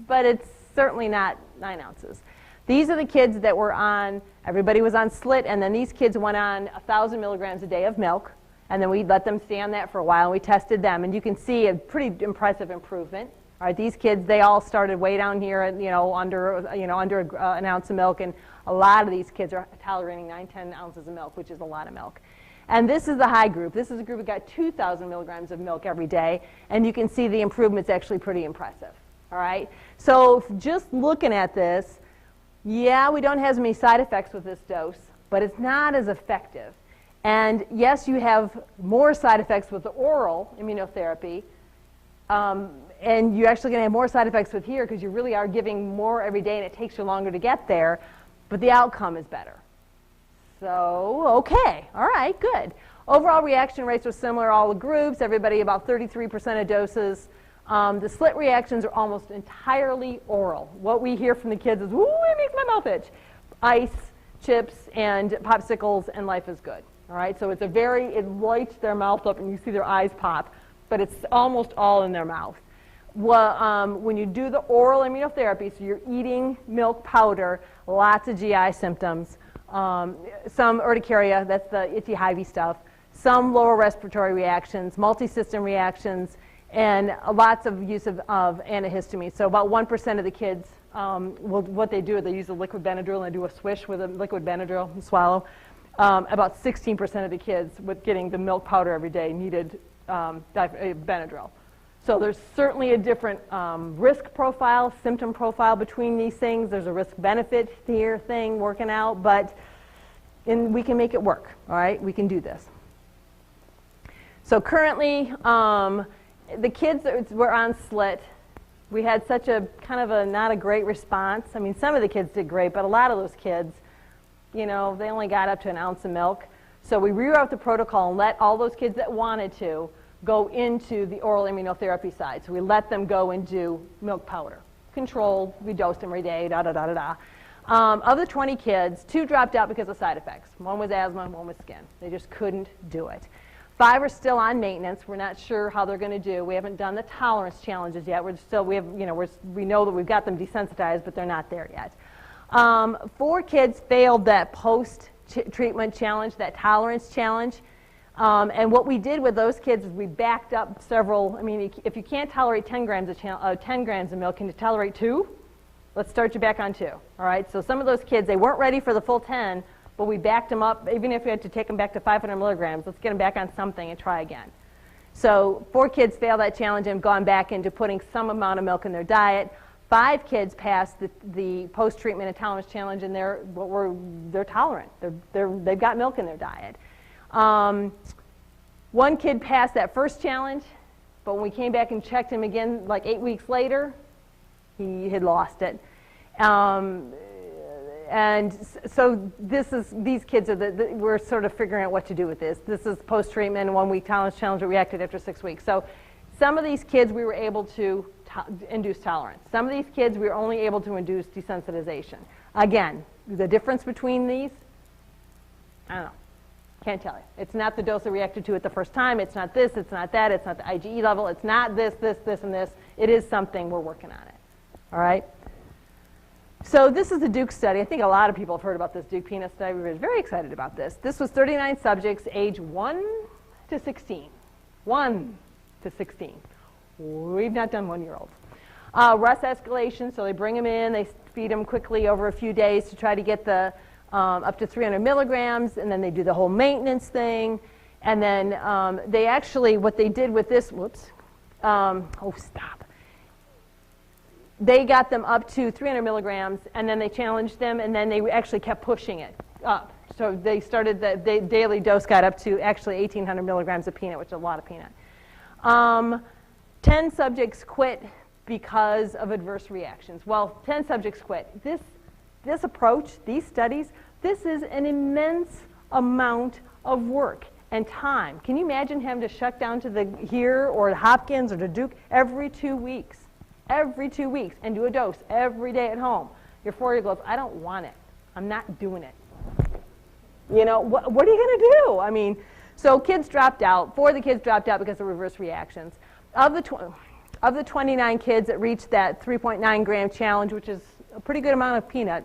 but it's certainly not 9 ounces. These are the kids that were on, everybody was on slit, and then these kids went on 1,000 milligrams a day of milk, and then we let them stay on that for a while, and we tested them, and you can see a pretty impressive improvement. All right, these kids, they all started way down here, under an ounce of milk, and a lot of these kids are tolerating 9-10 ounces of milk, which is a lot of milk. And this is the high group. This is a group that got 2,000 milligrams of milk every day, and you can see the improvement's actually pretty impressive. All right, so just looking at this, yeah, we don't have as many side effects with this dose, but it's not as effective. And yes, you have more side effects with the oral immunotherapy, and you're actually going to have more side effects with here because you really are giving more every day and it takes you longer to get there, but the outcome is better. So, okay, all right, good. Overall reaction rates were similar, all the groups, everybody about 33% of doses. The slit reactions are almost entirely oral. What we hear from the kids is, ooh, it makes my mouth itch. Ice, chips, and popsicles, and life is good. All right, so it lights their mouth up and you see their eyes pop, but it's almost all in their mouth. Well, when you do the oral immunotherapy, so you're eating milk powder, lots of GI symptoms, some urticaria, that's the itchy, hivey stuff, some lower respiratory reactions, multi-system reactions, and lots of use of antihistamines. So about 1% of the kids, what they do is they use a liquid Benadryl and do a swish with a liquid Benadryl and swallow. About 16% of the kids with getting the milk powder every day needed Benadryl. So there's certainly a different risk profile, symptom profile between these things. There's a risk-benefit here thing working out, but we can make it work, all right? We can do this. So currently, the kids that were on SLIT, we had such a kind of a not a great response. I mean, some of the kids did great, but a lot of those kids, you know, they only got up to an ounce of milk. So we rewrote the protocol and let all those kids that wanted to go into the oral immunotherapy side. So we let them go and do milk powder. Controlled, we dosed them every day, da-da-da-da-da. Of the 20 kids, 2 dropped out because of side effects. One was asthma, one was skin. They just couldn't do it. 5 are still on maintenance. We're not sure how they're going to do. We haven't done the tolerance challenges yet. We know that we've got them desensitized, but they're not there yet. 4 kids failed that post-treatment challenge, that tolerance challenge. And what we did with those kids is we backed up several. I mean, if you can't tolerate 10 grams of milk, can you tolerate 2? Let's start you back on 2. All right. So some of those kids, they weren't ready for the full 10, but we backed them up. Even if we had to take them back to 500 milligrams, let's get them back on something and try again. So 4 kids failed that challenge and have gone back into putting some amount of milk in their diet. 5 kids passed the post-treatment and tolerance challenge, and they're tolerant. They've got milk in their diet. 1 kid passed that first challenge, but when we came back and checked him again like 8 weeks later, he had lost it. And so these kids we're sort of figuring out what to do with this. This is post-treatment, 1-week tolerance challenge that reacted after 6 weeks. So some of these kids we were able to induce tolerance. Some of these kids we were only able to induce desensitization. Again, the difference between these, I don't know. Can't tell you. It's not the dose they reacted to it the first time. It's not this. It's not that. It's not the IgE level. It's not this, and this. It is something. We're working on it. All right? So this is the Duke study. I think a lot of people have heard about this Duke peanut study. We were very excited about this. This was 39 subjects, age 1 to 16. 1 to 16. We've not done 1-year-olds. RUS escalation, so they bring them in. They feed them quickly over a few days to try to get the up to 300 milligrams, and then they do the whole maintenance thing. And then they actually, what they did with this, they got them up to 300 milligrams, and then they challenged them, and then they actually kept pushing it up. So they started, the daily dose got up to actually 1,800 milligrams of peanut, which is a lot of peanut. 10 subjects quit because of adverse reactions. Well, 10 subjects quit. This approach, these studies, this is an immense amount of work and time. Can you imagine having to shut down to here or Hopkins or to Duke every 2 weeks? Every 2 weeks, and do a dose every day at home. Your 4-year-old goes, I don't want it. I'm not doing it. You know, what are you going to do? I mean, so kids dropped out. 4 of the kids dropped out because of reverse reactions. Of the 29 kids that reached that 3.9 gram challenge, which is a pretty good amount of peanut,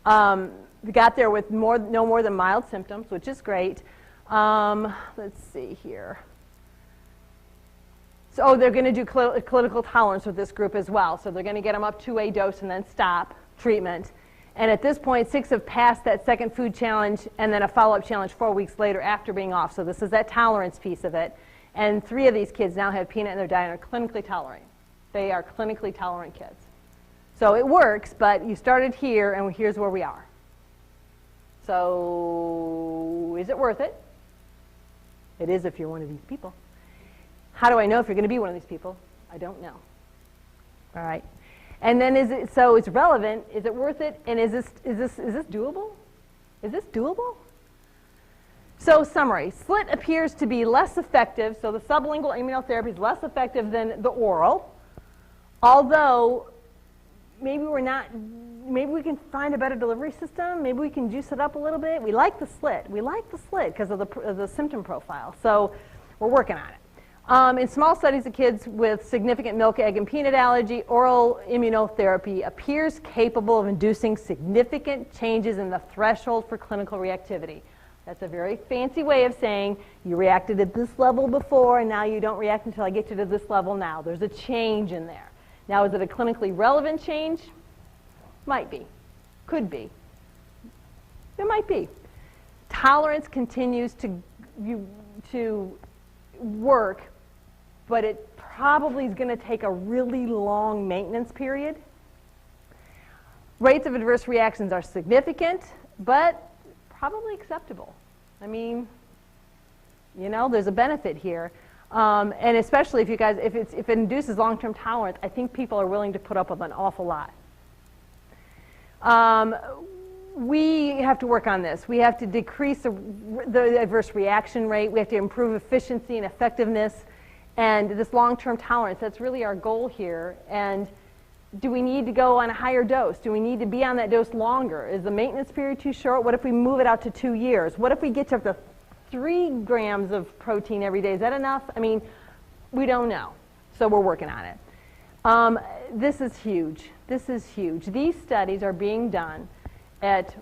they got there with no more than mild symptoms, which is great. Let's see here. So they're going to do clinical tolerance with this group as well. So they're going to get them up to a dose and then stop treatment. And at this point, 6 have passed that second food challenge and then a follow-up challenge 4 weeks later after being off. So this is that tolerance piece of it. And 3 of these kids now have peanut in their diet and are clinically tolerant. They are clinically tolerant kids. So it works, but you started here, and here's where we are. So is it worth it? It is if you're one of these people. How do I know if you're going to be one of these people? I don't know. All right. And then so it's relevant. Is it worth it? And is this doable? Is this doable? So summary, SLIT appears to be less effective. So the sublingual immunotherapy is less effective than the oral. Although maybe we can find a better delivery system. Maybe we can juice it up a little bit. We like the SLIT. We like the SLIT because of the symptom profile. So we're working on it. In small studies of kids with significant milk, egg, and peanut allergy, oral immunotherapy appears capable of inducing significant changes in the threshold for clinical reactivity. That's a very fancy way of saying you reacted at this level before and now you don't react until I get you to this level now. There's a change in there. Now, is it a clinically relevant change? Might be. Could be. It might be. Tolerance continues to work, but it probably is going to take a really long maintenance period. Rates of adverse reactions are significant, but probably acceptable. I mean, you know, there's a benefit here. And especially if you guys, if it induces long-term tolerance, I think people are willing to put up with an awful lot. We have to work on this. We have to decrease the adverse reaction rate. We have to improve efficiency and effectiveness. And this long-term tolerance, that's really our goal here. And do we need to go on a higher dose? Do we need to be on that dose longer? Is the maintenance period too short? What if we move it out to 2 years? What if we get to up to 3 grams of protein every day? Is that enough? I mean, we don't know. So we're working on it. This is huge. This is huge. These studies are being done at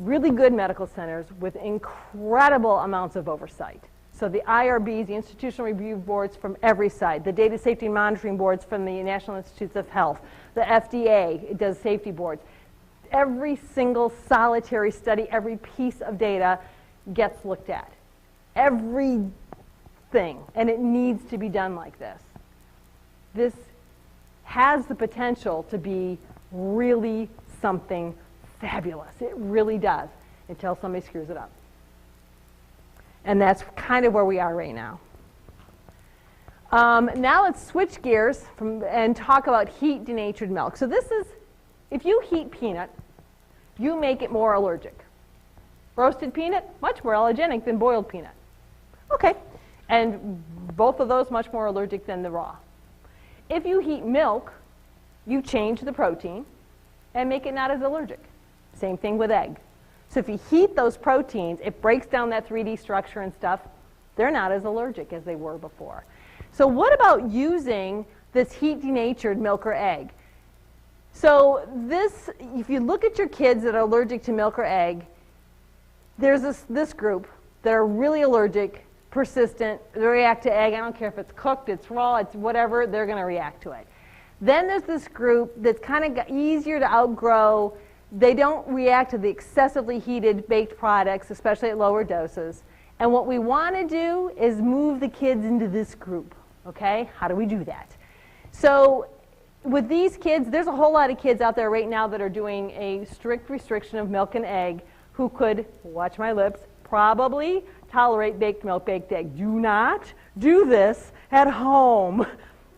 really good medical centers with incredible amounts of oversight. So the IRBs, the institutional review boards from every side, the data safety and monitoring boards from the National Institutes of Health, the FDA does safety boards. Every single solitary study, every piece of data gets looked at. Everything, and it needs to be done like this. This has the potential to be really something fabulous. It really does, until somebody screws it up. And that's kind of where we are right now. Now let's switch gears and talk about heat denatured milk. So this is, if you heat peanut, you make it more allergic. Roasted peanut, much more allergenic than boiled peanut. Okay, and both of those much more allergic than the raw. If you heat milk, you change the protein and make it not as allergic. Same thing with egg. So if you heat those proteins, it breaks down that 3D structure and stuff. They're not as allergic as they were before. So what about using this heat denatured milk or egg? So this, if you look at your kids that are allergic to milk or egg, there's this group that are really allergic, persistent, they react to egg. I don't care if it's cooked, it's raw, it's whatever, they're going to react to it. Then there's this group that's kind of easier to outgrow. They don't react to the excessively heated baked products, especially at lower doses. And what we want to do is move the kids into this group, okay? How do we do that? So with these kids, there's a whole lot of kids out there right now that are doing a strict restriction of milk and egg who could, watch my lips, probably tolerate baked milk, baked egg. Do not do this at home.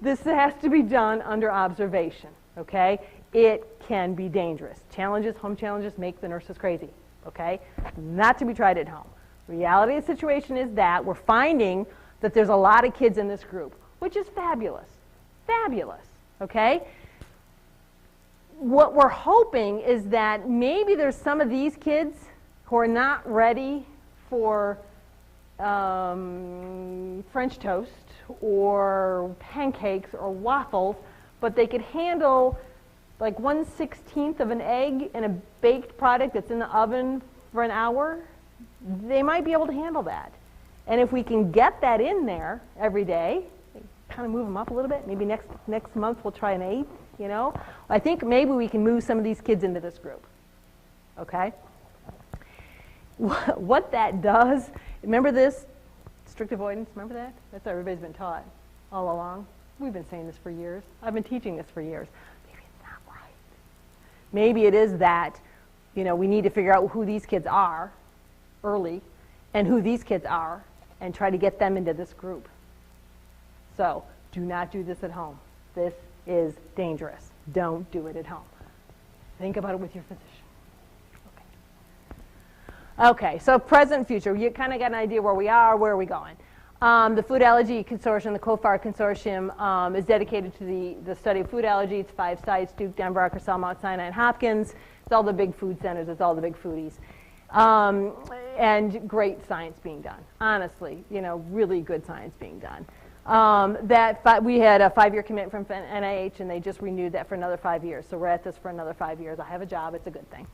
This has to be done under observation, okay? It can be dangerous. Challenges, home challenges, make the nurses crazy, okay? Not to be tried at home. Reality of the situation is that we're finding that there's a lot of kids in this group, which is fabulous, fabulous, okay? What we're hoping is that maybe there's some of these kids who are not ready for French toast or pancakes or waffles, but they could handle like 1/16 of an egg in a baked product that's in the oven for an hour. They might be able to handle that. And if we can get that in there every day, kind of move them up a little bit, maybe next month we'll try an 8, you know. I think maybe we can move some of these kids into this group, okay? What that does, remember this? Strict avoidance, remember that? That's what everybody's been taught all along. We've been saying this for years. I've been teaching this for years. Maybe it's not right. Maybe it is that, you know, we need to figure out who these kids are early and who these kids are and try to get them into this group. So do not do this at home. This is dangerous. Don't do it at home. Think about it with your physician. Okay, so present, future. You kind of got an idea where we are, where are we going. The Food Allergy Consortium, the COFAR Consortium, is dedicated to the study of food allergy. It's 5 sites, Duke, Denver, Arkansas, Mount Sinai, and Hopkins. It's all the big food centers. It's all the big foodies. And great science being done. Honestly, you know, really good science being done. We had a 5-year commitment from NIH, and they just renewed that for another 5 years. So we're at this for another 5 years. I have a job. It's a good thing.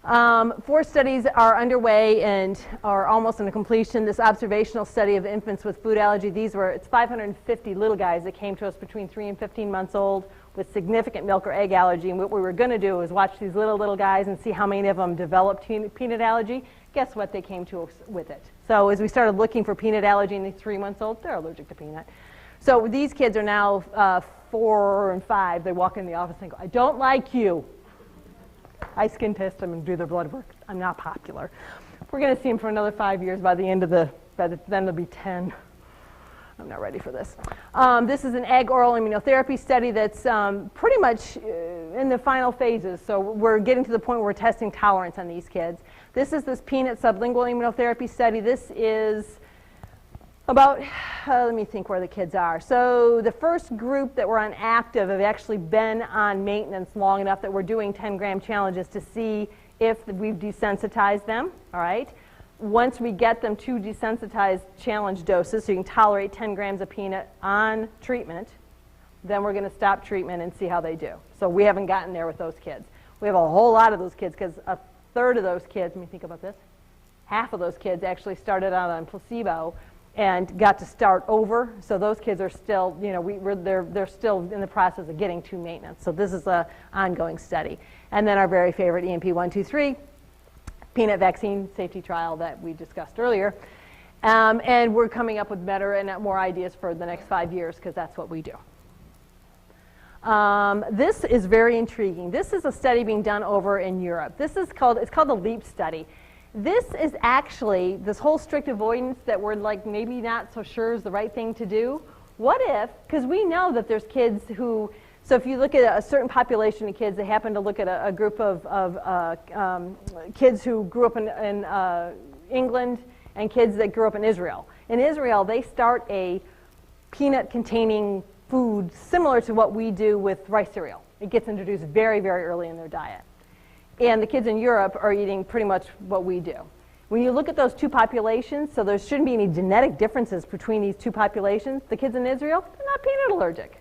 4 studies are underway and are almost into completion. This observational study of infants with food allergy, it's 550 little guys that came to us between 3 and 15 months old with significant milk or egg allergy. And what we were going to do was watch these little guys and see how many of them developed peanut allergy. Guess what? They came to us with it. So as we started looking for peanut allergy in these 3 months old, they're allergic to peanut. So these kids are now 4 and 5. They walk in the office and go, I don't like you. I skin test them and do their blood work. I'm not popular. We're going to see them for another 5 years. By then they'll be 10. I'm not ready for this. This is an egg oral immunotherapy study that's pretty much in the final phases. So we're getting to the point where we're testing tolerance on these kids. This is this peanut sublingual immunotherapy study. This is about, let me think where the kids are. So the first group that were on active have actually been on maintenance long enough that we're doing 10-gram challenges to see if we've desensitized them, all right? Once we get them to desensitized challenge doses, so you can tolerate 10 grams of peanut on treatment, then we're going to stop treatment and see how they do. So we haven't gotten there with those kids. We have a whole lot of those kids because a third of those kids, let me think about this, half of those kids actually started out on placebo and got to start over. So those kids are still, you know, they're still in the process of getting to maintenance. So this is an ongoing study. And then our very favorite EMP123, peanut vaccine safety trial that we discussed earlier. And we're coming up with better and more ideas for the next 5 years because that's what we do. This is very intriguing. This is a study being done over in Europe. It's called the LEAP study. This is actually, this whole strict avoidance that we're like maybe not so sure is the right thing to do. What if, because we know that there's kids who, so if you look at a certain population of kids, they happen to look at a group of kids who grew up in England and kids that grew up in Israel. In Israel, they start a peanut-containing food similar to what we do with rice cereal. It gets introduced very, very early in their diet. And the kids in Europe are eating pretty much what we do. When you look at those two populations, so there shouldn't be any genetic differences between these two populations. The kids in Israel, they're not peanut allergic.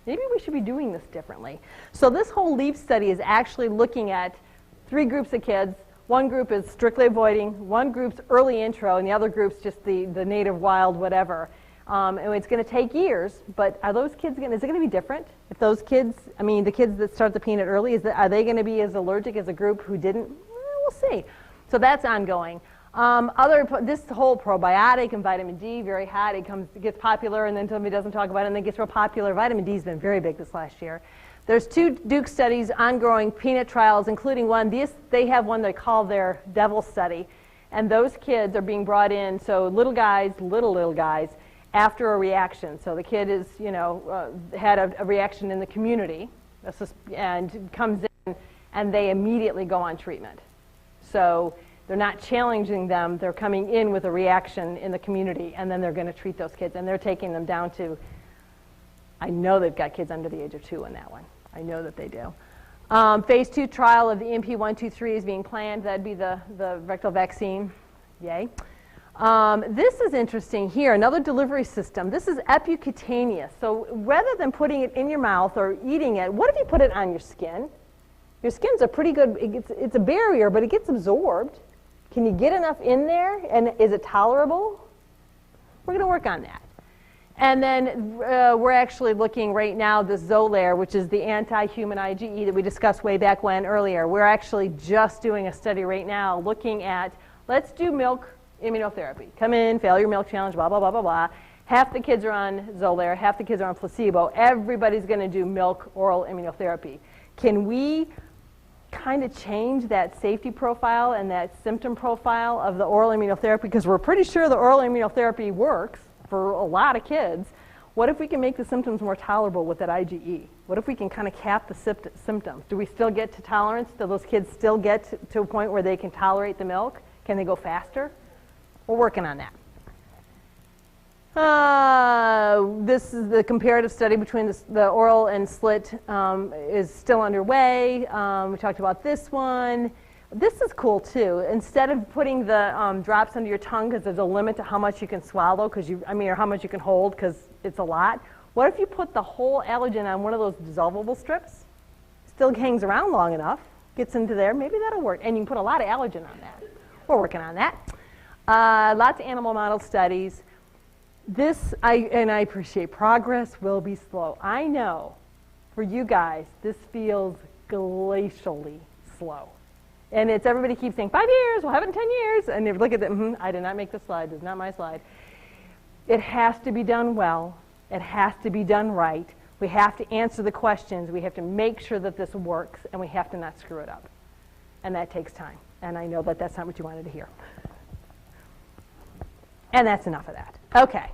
Maybe we should be doing this differently. So this whole LEAP study is actually looking at 3 groups of kids. One group is strictly avoiding, one group's early intro, and the other group's just the native wild whatever. And it's going to take years, but are those kids is it going to be different? If those kids, I mean, the kids that start the peanut early, are they going to be as allergic as a group who didn't? We'll see. So that's ongoing. This whole probiotic and vitamin D, very hot. It gets popular, and then somebody doesn't talk about it, and then it gets real popular. Vitamin D has been very big this last year. There's 2 Duke studies, ongoing peanut trials, including one. They have one they call their devil study, and those kids are being brought in. So little guys, little guys, after a reaction. So the kid is, had a reaction in the community, and comes in, and they immediately go on treatment. So they're not challenging them, they're coming in with a reaction in the community, and then they're going to treat those kids, and they're taking them down to, I know they've got kids under the age of 2 in that one. I know that they do. Phase 2 trial of the EMP123 is being planned. That'd be the rectal vaccine. Yay. This is interesting here, another delivery system. This is epicutaneous. So rather than putting it in your mouth or eating it, what if you put it on your skin? Your skin's a pretty good, it's a barrier, but it gets absorbed. Can you get enough in there, and is it tolerable? We're going to work on that. And then we're actually looking right now, this Xolair, which is the anti-human IgE that we discussed way back when earlier. We're actually just doing a study right now looking at, let's do milk immunotherapy. Come in, fail your milk challenge, blah, blah, blah, blah, blah. Half the kids are on Xolair, half the kids are on placebo. Everybody's going to do milk oral immunotherapy. Can we kind of change that safety profile and that symptom profile of the oral immunotherapy? Because we're pretty sure the oral immunotherapy works for a lot of kids. What if we can make the symptoms more tolerable with that IgE? What if we can kind of cap the symptoms? Do we still get to tolerance? Do those kids still get to a point where they can tolerate the milk? Can they go faster? We're working on that. This is the comparative study between the oral and slit is still underway. We talked about this one. This is cool too. Instead of putting the drops under your tongue, because there's a limit to how much you can swallow, or how much you can hold, because it's a lot. What if you put the whole allergen on one of those dissolvable strips? Still hangs around long enough. gets into there, maybe that'll work. And you can put a lot of allergen on that. We're working on that. Lots of animal model studies. And I appreciate progress will be slow. I know for you guys, this feels glacially slow. And it's everybody keeps saying 5 years, we'll have it in 10 years. And they look at it, I did not make the slide, this is not my slide. It has to be done well. It has to be done right. We have to answer the questions. We have to make sure that this works, and we have to not screw it up. And that takes time. And I know that that's not what you wanted to hear. And that's enough of that. Okay.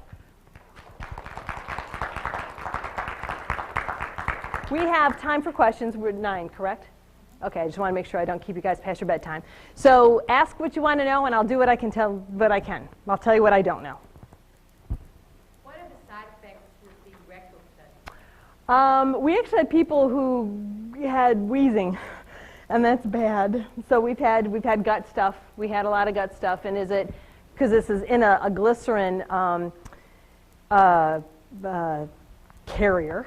We have time for questions. We're at 9, correct? Okay, I just want to make sure I don't keep you guys past your bedtime. So ask what you want to know, and I'll do what I can tell, what I can. I'll tell you what I don't know. What are the side effects with the rectal study? We actually had people who had wheezing, and that's bad. So we've had gut stuff. We had a lot of gut stuff, and is it because this is in a glycerin carrier.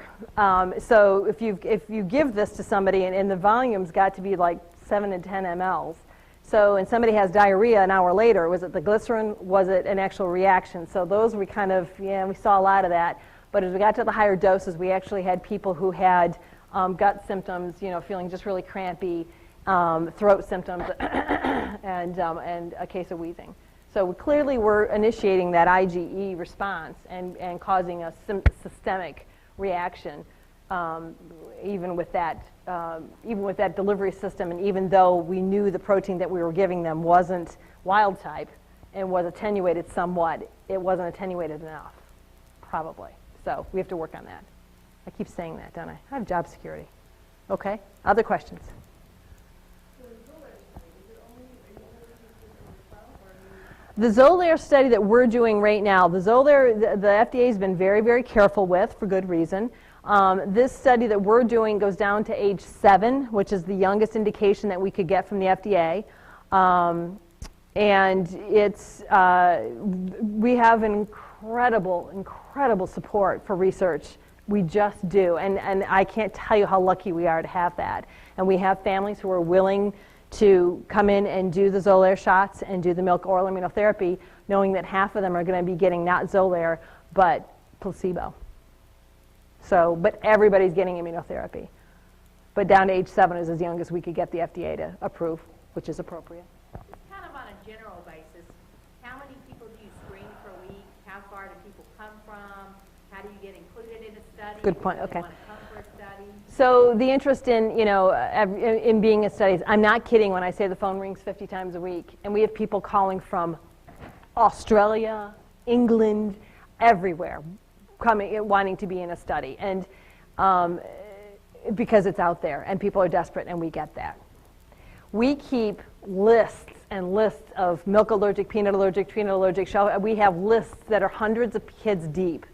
So if you give this to somebody, and the volume's got to be like 7 to 10 mLs. So and somebody has diarrhea an hour later, was it the glycerin? Was it an actual reaction? So those we kind of, we saw a lot of that. But as we got to the higher doses, we actually had people who had gut symptoms, feeling just really crampy, throat symptoms, and a case of wheezing. So clearly we're initiating that IgE response and causing a systemic reaction, even with that delivery system, and even though we knew the protein that we were giving them wasn't wild type and was attenuated somewhat, it wasn't attenuated enough, probably. So we have to work on that. I keep saying that, don't I? I have job security. Okay, other questions? The Xolair study that we're doing right now, the Xolair, the FDA has been very, very careful with, for good reason. This study that we're doing goes down to age 7, which is the youngest indication that we could get from the FDA. And it's, we have an incredible support for research. We just do. And I can't tell you how lucky we are to have that. And we have families who are willing to come in and do the Xolair shots and do the milk oral immunotherapy, knowing that half of them are going to be getting not Xolair, but placebo. So, but everybody's getting immunotherapy. But down to age 7 is as young as we could get the FDA to approve, which is appropriate. Kind of on a general basis, how many people do you screen per week? How far do people come from? How do you get included in a study? Good point, okay. So the interest in, in being in studies, I'm not kidding when I say the phone rings 50 times a week. And we have people calling from Australia, England, everywhere, wanting to be in a study. And because it's out there and people are desperate, and we get that. We keep lists and lists of milk allergic, peanut allergic, tree nut allergic. We have lists that are hundreds of kids deep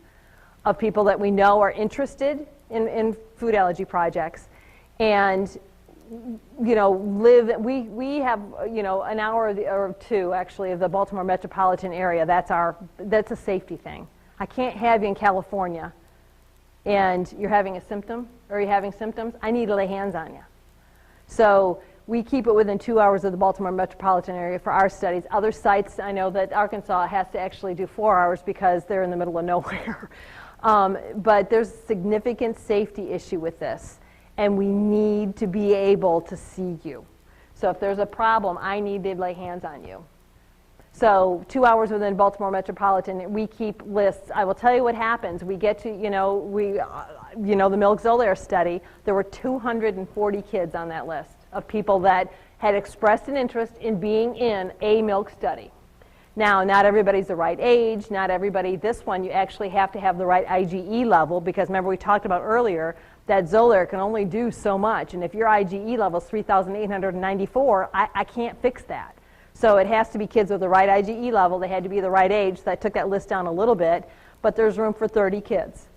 of people that we know are interested in food allergy projects, and we have an hour or two actually of the Baltimore metropolitan area. That's a safety thing. I can't have you in California and you're having a symptom or you're having symptoms. I need to lay hands on you. So we keep it within 2 hours of the Baltimore metropolitan area for our studies. Other sites, I know that Arkansas has to actually do 4 hours because they're in the middle of nowhere. But there's a significant safety issue with this, and we need to be able to see you. So if there's a problem, I need to lay hands on you. So 2 hours within Baltimore metropolitan, we keep lists. I will tell you what happens. We get to, the Milk Xolair study. There were 240 kids on that list of people that had expressed an interest in being in a milk study. Now, not everybody's the right age, not everybody. This one, you actually have to have the right IgE level, because remember we talked about earlier that Xolair can only do so much, and if your IgE level is 3,894, I can't fix that. So it has to be kids with the right IgE level. They had to be the right age, so I took that list down a little bit, but there's room for 30 kids.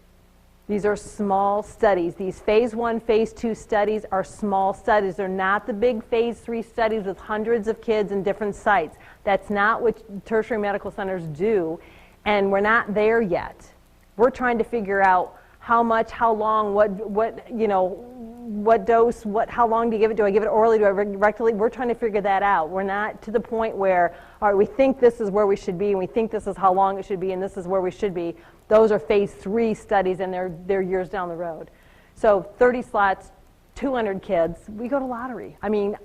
These are small studies. These phase 1, phase 2 studies are small studies. They're not the big phase 3 studies with hundreds of kids in different sites. That's not what tertiary medical centers do, and we're not there yet. We're trying to figure out how much, how long, what dose, how long do you give it? Do I give it orally? Do I rectally? We're trying to figure that out. We're not to the point where, all right, we think this is where we should be, and we think this is how long it should be, and this is where we should be. Those are phase 3 studies, and they're years down the road. So 30 slots, 200 kids, we go to lottery. I mean,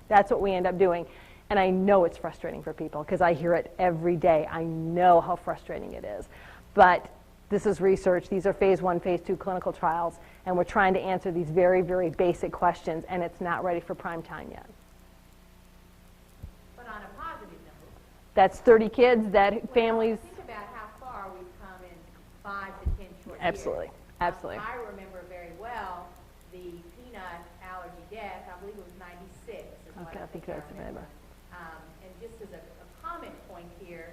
that's what we end up doing. And I know it's frustrating for people because I hear it every day. I know how frustrating it is. But this is research. These are phase 1, phase 2 clinical trials, and we're trying to answer these very, very basic questions, and it's not ready for prime time yet. But on a positive note, that's 30 kids that families. Think about how far we've come in 5 to 10 short Absolutely. years. Absolutely. I remember very well the peanut allergy death. I believe it was 96. Okay, I think that's remember. And just as a comment point here,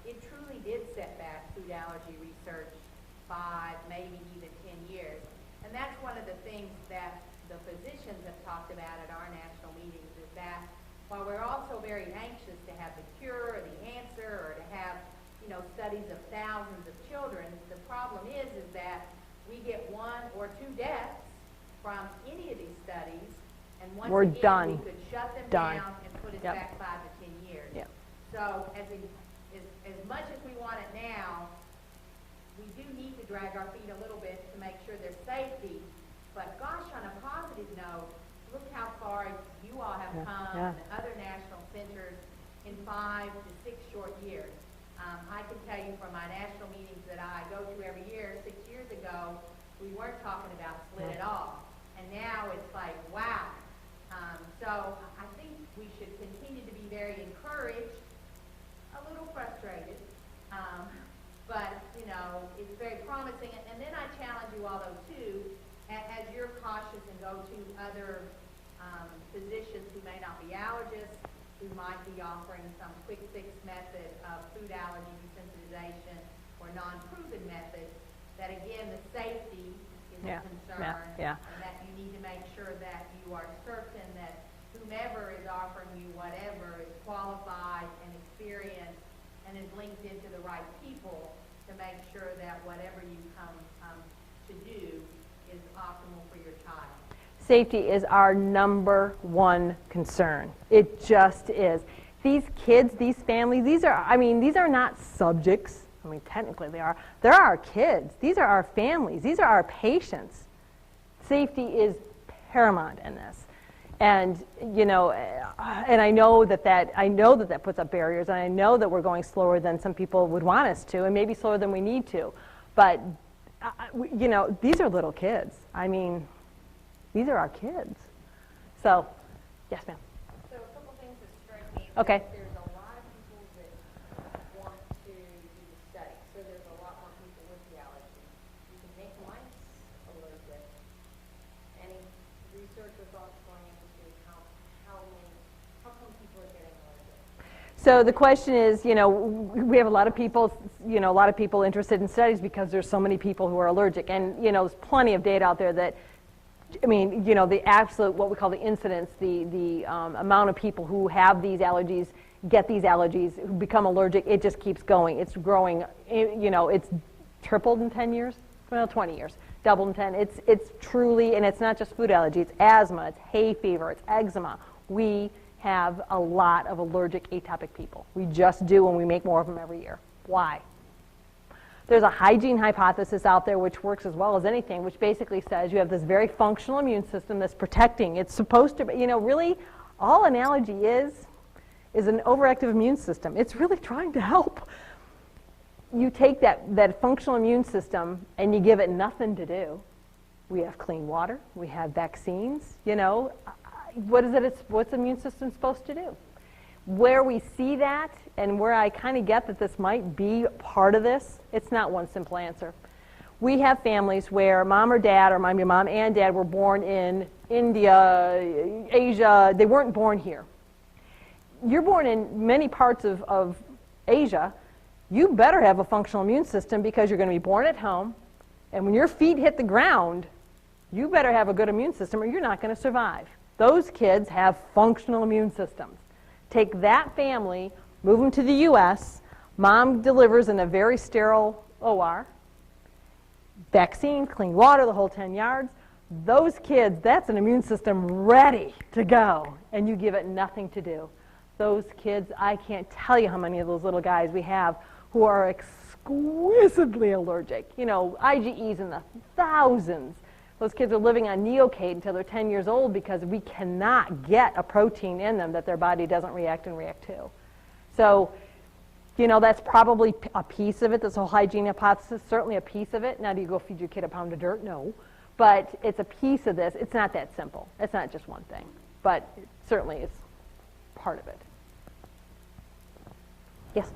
it truly did set back food allergy research 5, maybe even 10 years. And that's one of the things that the physicians have talked about at our national meetings is that while we're also very anxious to have the cure or the answer or to have, studies of thousands of children, the problem is that we get 1 or 2 deaths from any of these studies, and once we're again, done. we could shut them Done. down and put us Yep. back 5 to 10 years. Yep. So as much as we want it now, we do need to drag our feet a little bit to make sure there's safety. But gosh, on a positive note, look how far you all have come, and other national centers, in 5 to 6 short years. I can tell you from my national meetings that I go to every year, 6 years ago, we weren't talking about split at all. And now it's like, wow. So I think we should continue to be very encouraged, a little frustrated, but, it's very promising. And then I challenge you all, though, too, as you're cautious and go to other physicians who may not be allergists, who might be offering some quick fix method of food allergy desensitization or non-proven method, that again, the safety is a concern, and that you need to make sure that you are certain that whomever is offering you whatever is qualified and experienced and is linked into the right people to make sure that whatever you come to do is optimal for your child. Safety is our number 1 concern. It just is. These kids, these families, these are not subjects. I mean, technically they are. They're our kids. These are our families. These are our patients. Safety is paramount in this. And, and I know that puts up barriers, and I know that we're going slower than some people would want us to, and maybe slower than we need to. But, these are little kids. I mean, these are our kids. So, yes, ma'am. So a couple things that strike me. Okay. There's a lot of people that want to do the study. So there's a lot more people with the allergy. You can make mice allergic. Any research or thoughts going into how come people are getting allergic? So the question is, we have a lot of people, interested in studies because there's so many people who are allergic. And, there's plenty of data out there that, the absolute, what we call the incidence, the amount of people who have these allergies, get these allergies, who become allergic, it just keeps going. It's growing, it's tripled in 10 years, well, 20 years, doubled in 10. It's truly, and it's not just food allergy, it's asthma, it's hay fever, it's eczema. We have a lot of allergic atopic people. We just do, and we make more of them every year. Why? There's a hygiene hypothesis out there which works as well as anything, which basically says you have this very functional immune system that's protecting. It's supposed to be, really, all an allergy is an overactive immune system. It's really trying to help. You take that functional immune system and you give it nothing to do. We have clean water. We have vaccines. What's the immune system supposed to do? Where we see that, and where I kind of get that this might be part of this, it's not one simple answer. We have families where mom or dad, or maybe mom and dad, were born in India, Asia. They weren't born here. You're born in many parts of Asia. You better have a functional immune system because you're going to be born at home, and when your feet hit the ground, you better have a good immune system or you're not going to survive. Those kids have functional immune systems. Take that family, move them to the U.S., mom delivers in a very sterile OR. vaccine, clean water, the whole 10 yards. Those kids, that's an immune system ready to go, and you give it nothing to do. Those kids, I can't tell you how many of those little guys we have who are exquisitely allergic. You know, IgEs in the thousands. Those kids are living on Neocate until they're 10 years old because we cannot get a protein in them that their body doesn't react to. So, you know, that's probably a piece of it, this whole hygiene hypothesis, certainly a piece of it. Now, do you go feed your kid a pound of dirt? No. But it's a piece of this. It's not that simple. It's not just one thing. But it certainly is part of it. Yes?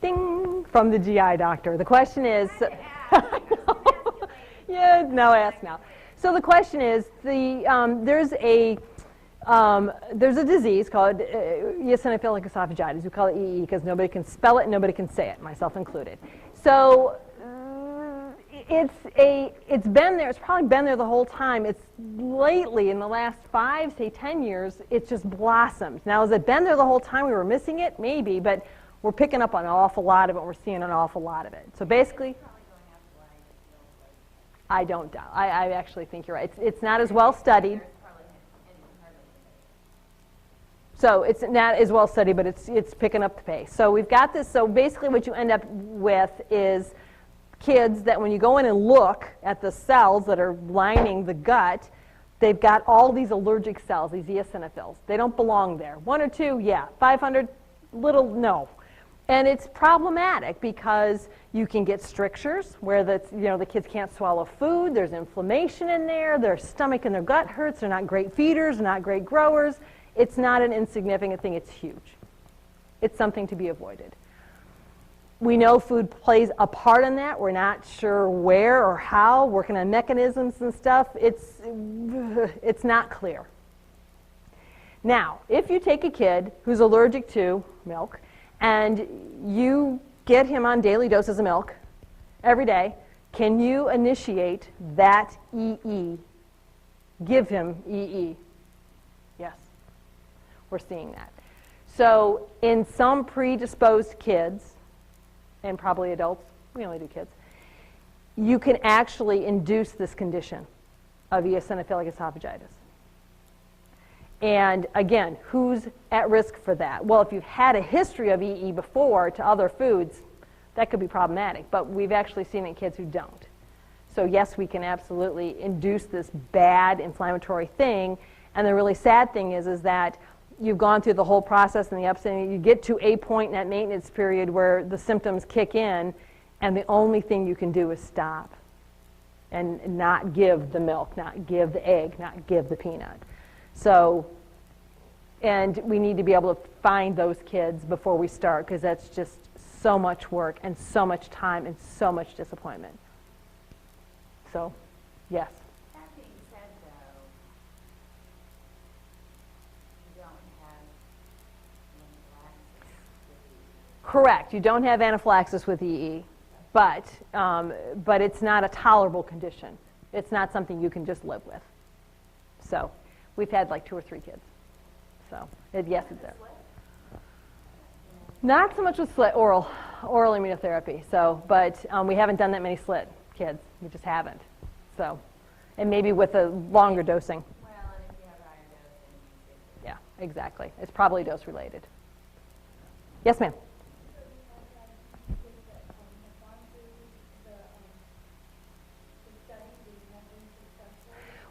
Ding! From the GI doctor. The question is... Yeah, no, ask now. So the question is, there's a disease called eosinophilic esophagitis. We call it EE because nobody can spell it and nobody can say it, myself included. So it's been there. It's probably been there the whole time. It's lately, in the last 5, say 10 years, it's just blossomed. Now, has it been there the whole time? We were missing it? Maybe, but we're picking up on an awful lot of it. We're seeing an awful lot of it. So basically, I don't doubt. I actually think you're right. It's not as well studied. So it's not as well studied, but it's picking up the pace. So we've got this. So basically what you end up with is kids that when you go in and look at the cells that are lining the gut, they've got all these allergic cells, these eosinophils. They don't belong there. 1 or 2, yeah. 500, little, no. And it's problematic because you can get strictures where the kids can't swallow food. There's inflammation in there. Their stomach and their gut hurts. They're not great feeders, not great growers. It's not an insignificant thing. It's huge. It's something to be avoided. We know food plays a part in that. We're not sure where or how, working on mechanisms and stuff. It's not clear. Now, if you take a kid who's allergic to milk and you get him on daily doses of milk every day, can you initiate that EE? Give him EE. Yes, we're seeing that. So in some predisposed kids, and probably adults, we only do kids, you can actually induce this condition of eosinophilic esophagitis. And again, who's at risk for that? Well, if you've had a history of EE before to other foods, that could be problematic, but we've actually seen it in kids who don't. So yes, we can absolutely induce this bad inflammatory thing, and the really sad thing is that you've gone through the whole process and the ups and downs. You get to a point in that maintenance period where the symptoms kick in, and the only thing you can do is stop and not give the milk, not give the egg, not give the peanut. So, and we need to be able to find those kids before we start, because that's just so much work and so much time and so much disappointment. So, yes. That being said, though, you don't have anaphylaxis with EE. Correct. You don't have anaphylaxis with EE, but it's not a tolerable condition. It's not something you can just live with. So, we've had like 2 or 3 kids. So, yes, it's there. Not so much with slit, oral immunotherapy. So, but we haven't done that many slit kids. We just haven't. So, and maybe with a longer dosing. Well, and if you have higher dose, then Yeah, exactly. It's probably dose related. Yes, ma'am.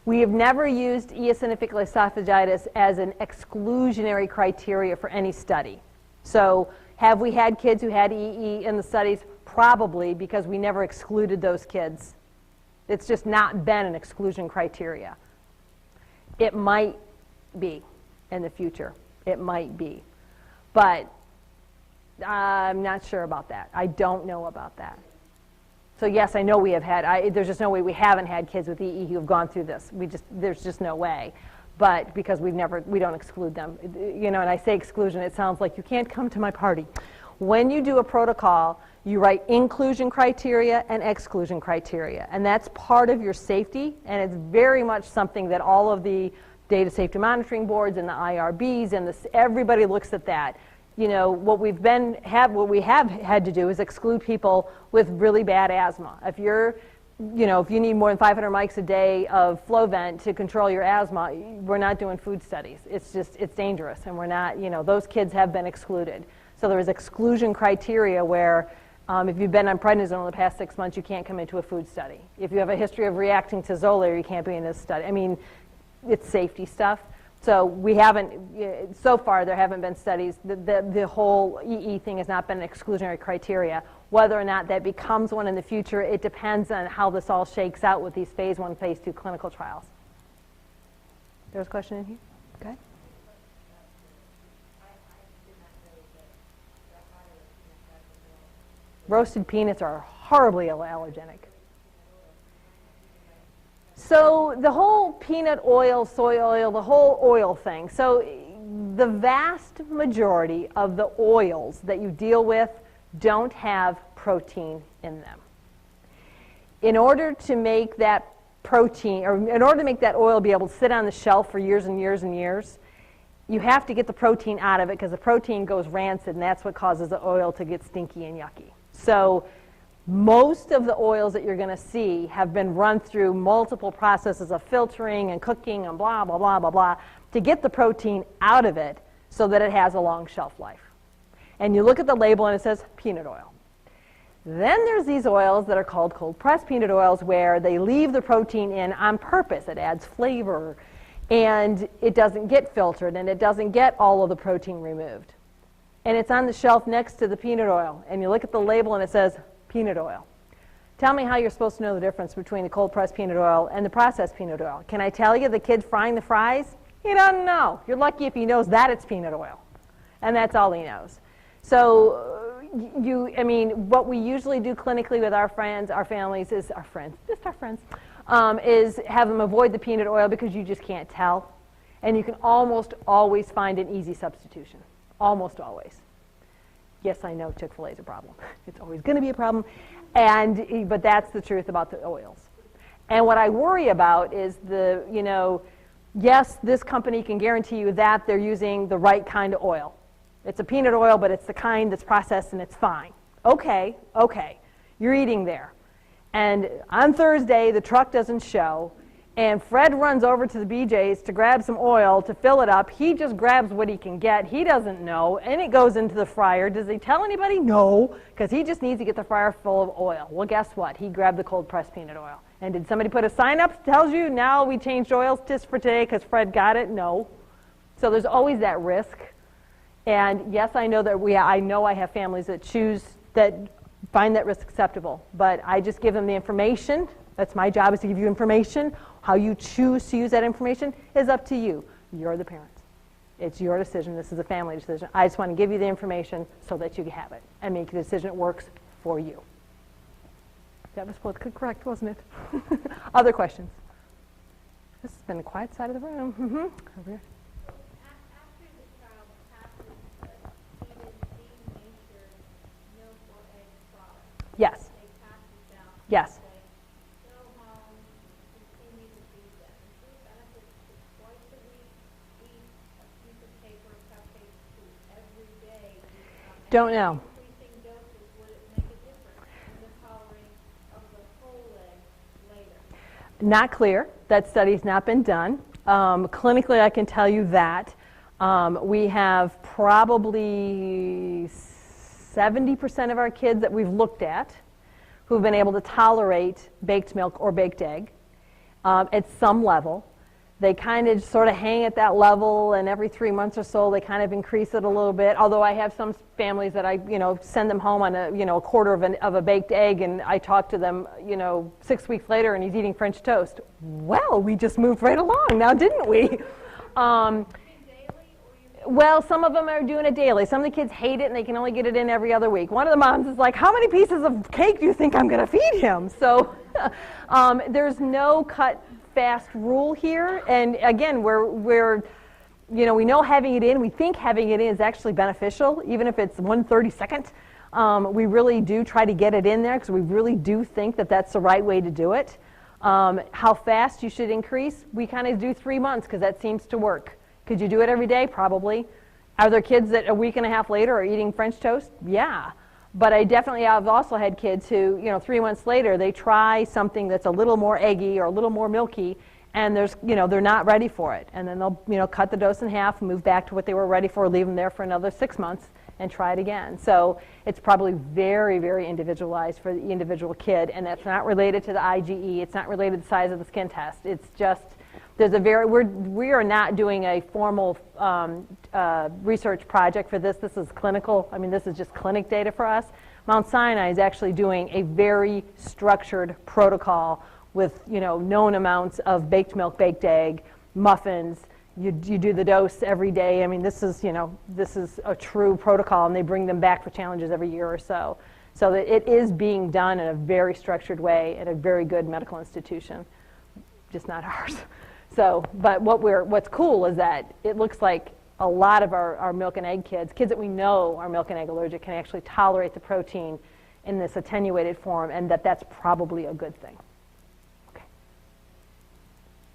We have never used eosinophilic esophagitis as an exclusionary criteria for any study. So have we had kids who had EE in the studies? Probably, because we never excluded those kids. It's just not been an exclusion criteria. It might be in the future. It might be. But I'm not sure about that. I don't know about that. So yes, I know we have had, there's just no way we haven't had kids with EE who have gone through this. There's just no way. But because we don't exclude them. You know, and I say exclusion, it sounds like you can't come to my party. When you do a protocol, you write inclusion criteria and exclusion criteria. And that's part of your safety, and it's very much something that all of the data safety monitoring boards and the IRBs, and everybody looks at that. You know, what we have had to do is exclude people with really bad asthma. If you're, you know, if you need more than 500 mics a day of Flovent to control your asthma, we're not doing food studies. It's just, it's dangerous, and we're not, you know, those kids have been excluded. So there is exclusion criteria where if you've been on prednisone in the past 6 months, you can't come into a food study. If you have a history of reacting to Xolair, you can't be in this study. I mean, it's safety stuff. So we haven't, so far there haven't been studies. The whole EE thing has not been an exclusionary criteria. Whether or not that becomes one in the future, it depends on how this all shakes out with these phase 1, phase 2 clinical trials. There's a question in here? Okay. Roasted peanuts are horribly allergenic. So the whole peanut oil, soy oil, the whole oil thing. So the vast majority of the oils that you deal with don't have protein in them. In order to make that protein, or in order to make that oil be able to sit on the shelf for years and years and years, you have to get the protein out of it, because the protein goes rancid, and that's what causes the oil to get stinky and yucky. So most of the oils that you're going to see have been run through multiple processes of filtering and cooking and blah, blah, blah, blah, blah, to get the protein out of it so that it has a long shelf life. And you look at the label and it says peanut oil. Then there's these oils that are called cold-pressed peanut oils, where they leave the protein in on purpose. It adds flavor, and it doesn't get filtered, and it doesn't get all of the protein removed. And it's on the shelf next to the peanut oil, and you look at the label and it says peanut oil. Tell me how you're supposed to know the difference between the cold-pressed peanut oil and the processed peanut oil. Can I tell you the kid frying the fries? He doesn't know. You're lucky if he knows that it's peanut oil, and that's all he knows. So I mean, what we usually do clinically with our friends, our families, is our friends, just our friends, is have them avoid the peanut oil, because you just can't tell. And you can almost always find an easy substitution. Almost always. Yes, I know Chick-fil-A is a problem. It's always going to be a problem. But that's the truth about the oils. And what I worry about is yes, this company can guarantee you that they're using the right kind of oil. It's a peanut oil, but it's the kind that's processed and it's fine. Okay, you're eating there. And on Thursday, the truck doesn't show, and Fred runs over to the BJ's to grab some oil to fill it up. He just grabs what he can get. He doesn't know, and it goes into the fryer. Does he tell anybody? No, because he just needs to get the fryer full of oil. Well, guess what? He grabbed the cold-pressed peanut oil. And did somebody put a sign up that tells you, now we changed oils just for today because Fred got it? No. So there's always that risk. And yes, I know that I have families that find that risk acceptable, but I just give them the information. That's my job, is to give you information. How you choose to use that information is up to you. You're the parents. It's your decision. This is a family decision. I just want to give you the information so that you have it and make a decision that works for you. That was politically correct, wasn't it? Other questions? This has been the quiet side of the room. Over here. After the child passes the heated, denatured milk or egg product, Yes. they pass this out. Yes. They go home, continue to feed them. Is there benefits to twice a week, eat a piece of paper, cupcakes to every day? Don't know. Increasing doses, would it make a difference in the coloring of the whole egg later? Not clear. That study's not been done. Clinically, I can tell you that. We have probably 70% of our kids that we've looked at who've been able to tolerate baked milk or baked egg at some level. They kind of sort of hang at that level, and every 3 months or so they kind of increase it a little bit. Although I have some families that I send them home on a quarter of a baked egg, and I talk to them 6 weeks later and he's eating French toast. Well, we just moved right along now, didn't we? Well, some of them are doing it daily. Some of the kids hate it and they can only get it in every other week. One of the moms is like, how many pieces of cake do you think I'm going to feed him? So there's no cut fast rule here. And again, we know having it in, we think having it in is actually beneficial, even if it's 1/32. We really do try to get it in there because we really do think that that's the right way to do it. How fast you should increase, we kind of do 3 months because that seems to work. Could you do it every day? Probably. Are there kids that a week and a half later are eating French toast? Yeah. But I've also had kids who, 3 months later, they try something that's a little more eggy or a little more milky, and they're not ready for it. And then they'll, cut the dose in half, move back to what they were ready for, leave them there for another 6 months, and try it again. So it's probably very, very individualized for the individual kid, and that's not related to the IgE. It's not related to the size of the skin test. It's just, we are not doing a formal research project for this. This is clinical. I mean, this is just clinic data for us. Mount Sinai is actually doing a very structured protocol with, known amounts of baked milk, baked egg, muffins. You do the dose every day. I mean, this is a true protocol, and they bring them back for challenges every year or so. So that it is being done in a very structured way at a very good medical institution, just not ours. So, but what's cool is that it looks like a lot of our milk and egg kids that we know are milk and egg allergic, can actually tolerate the protein in this attenuated form, and that's probably a good thing. Okay.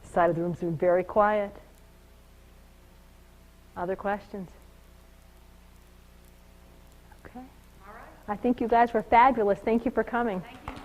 This side of the room's been very quiet. Other questions? Okay. All right. I think you guys were fabulous. Thank you for coming. Thank you.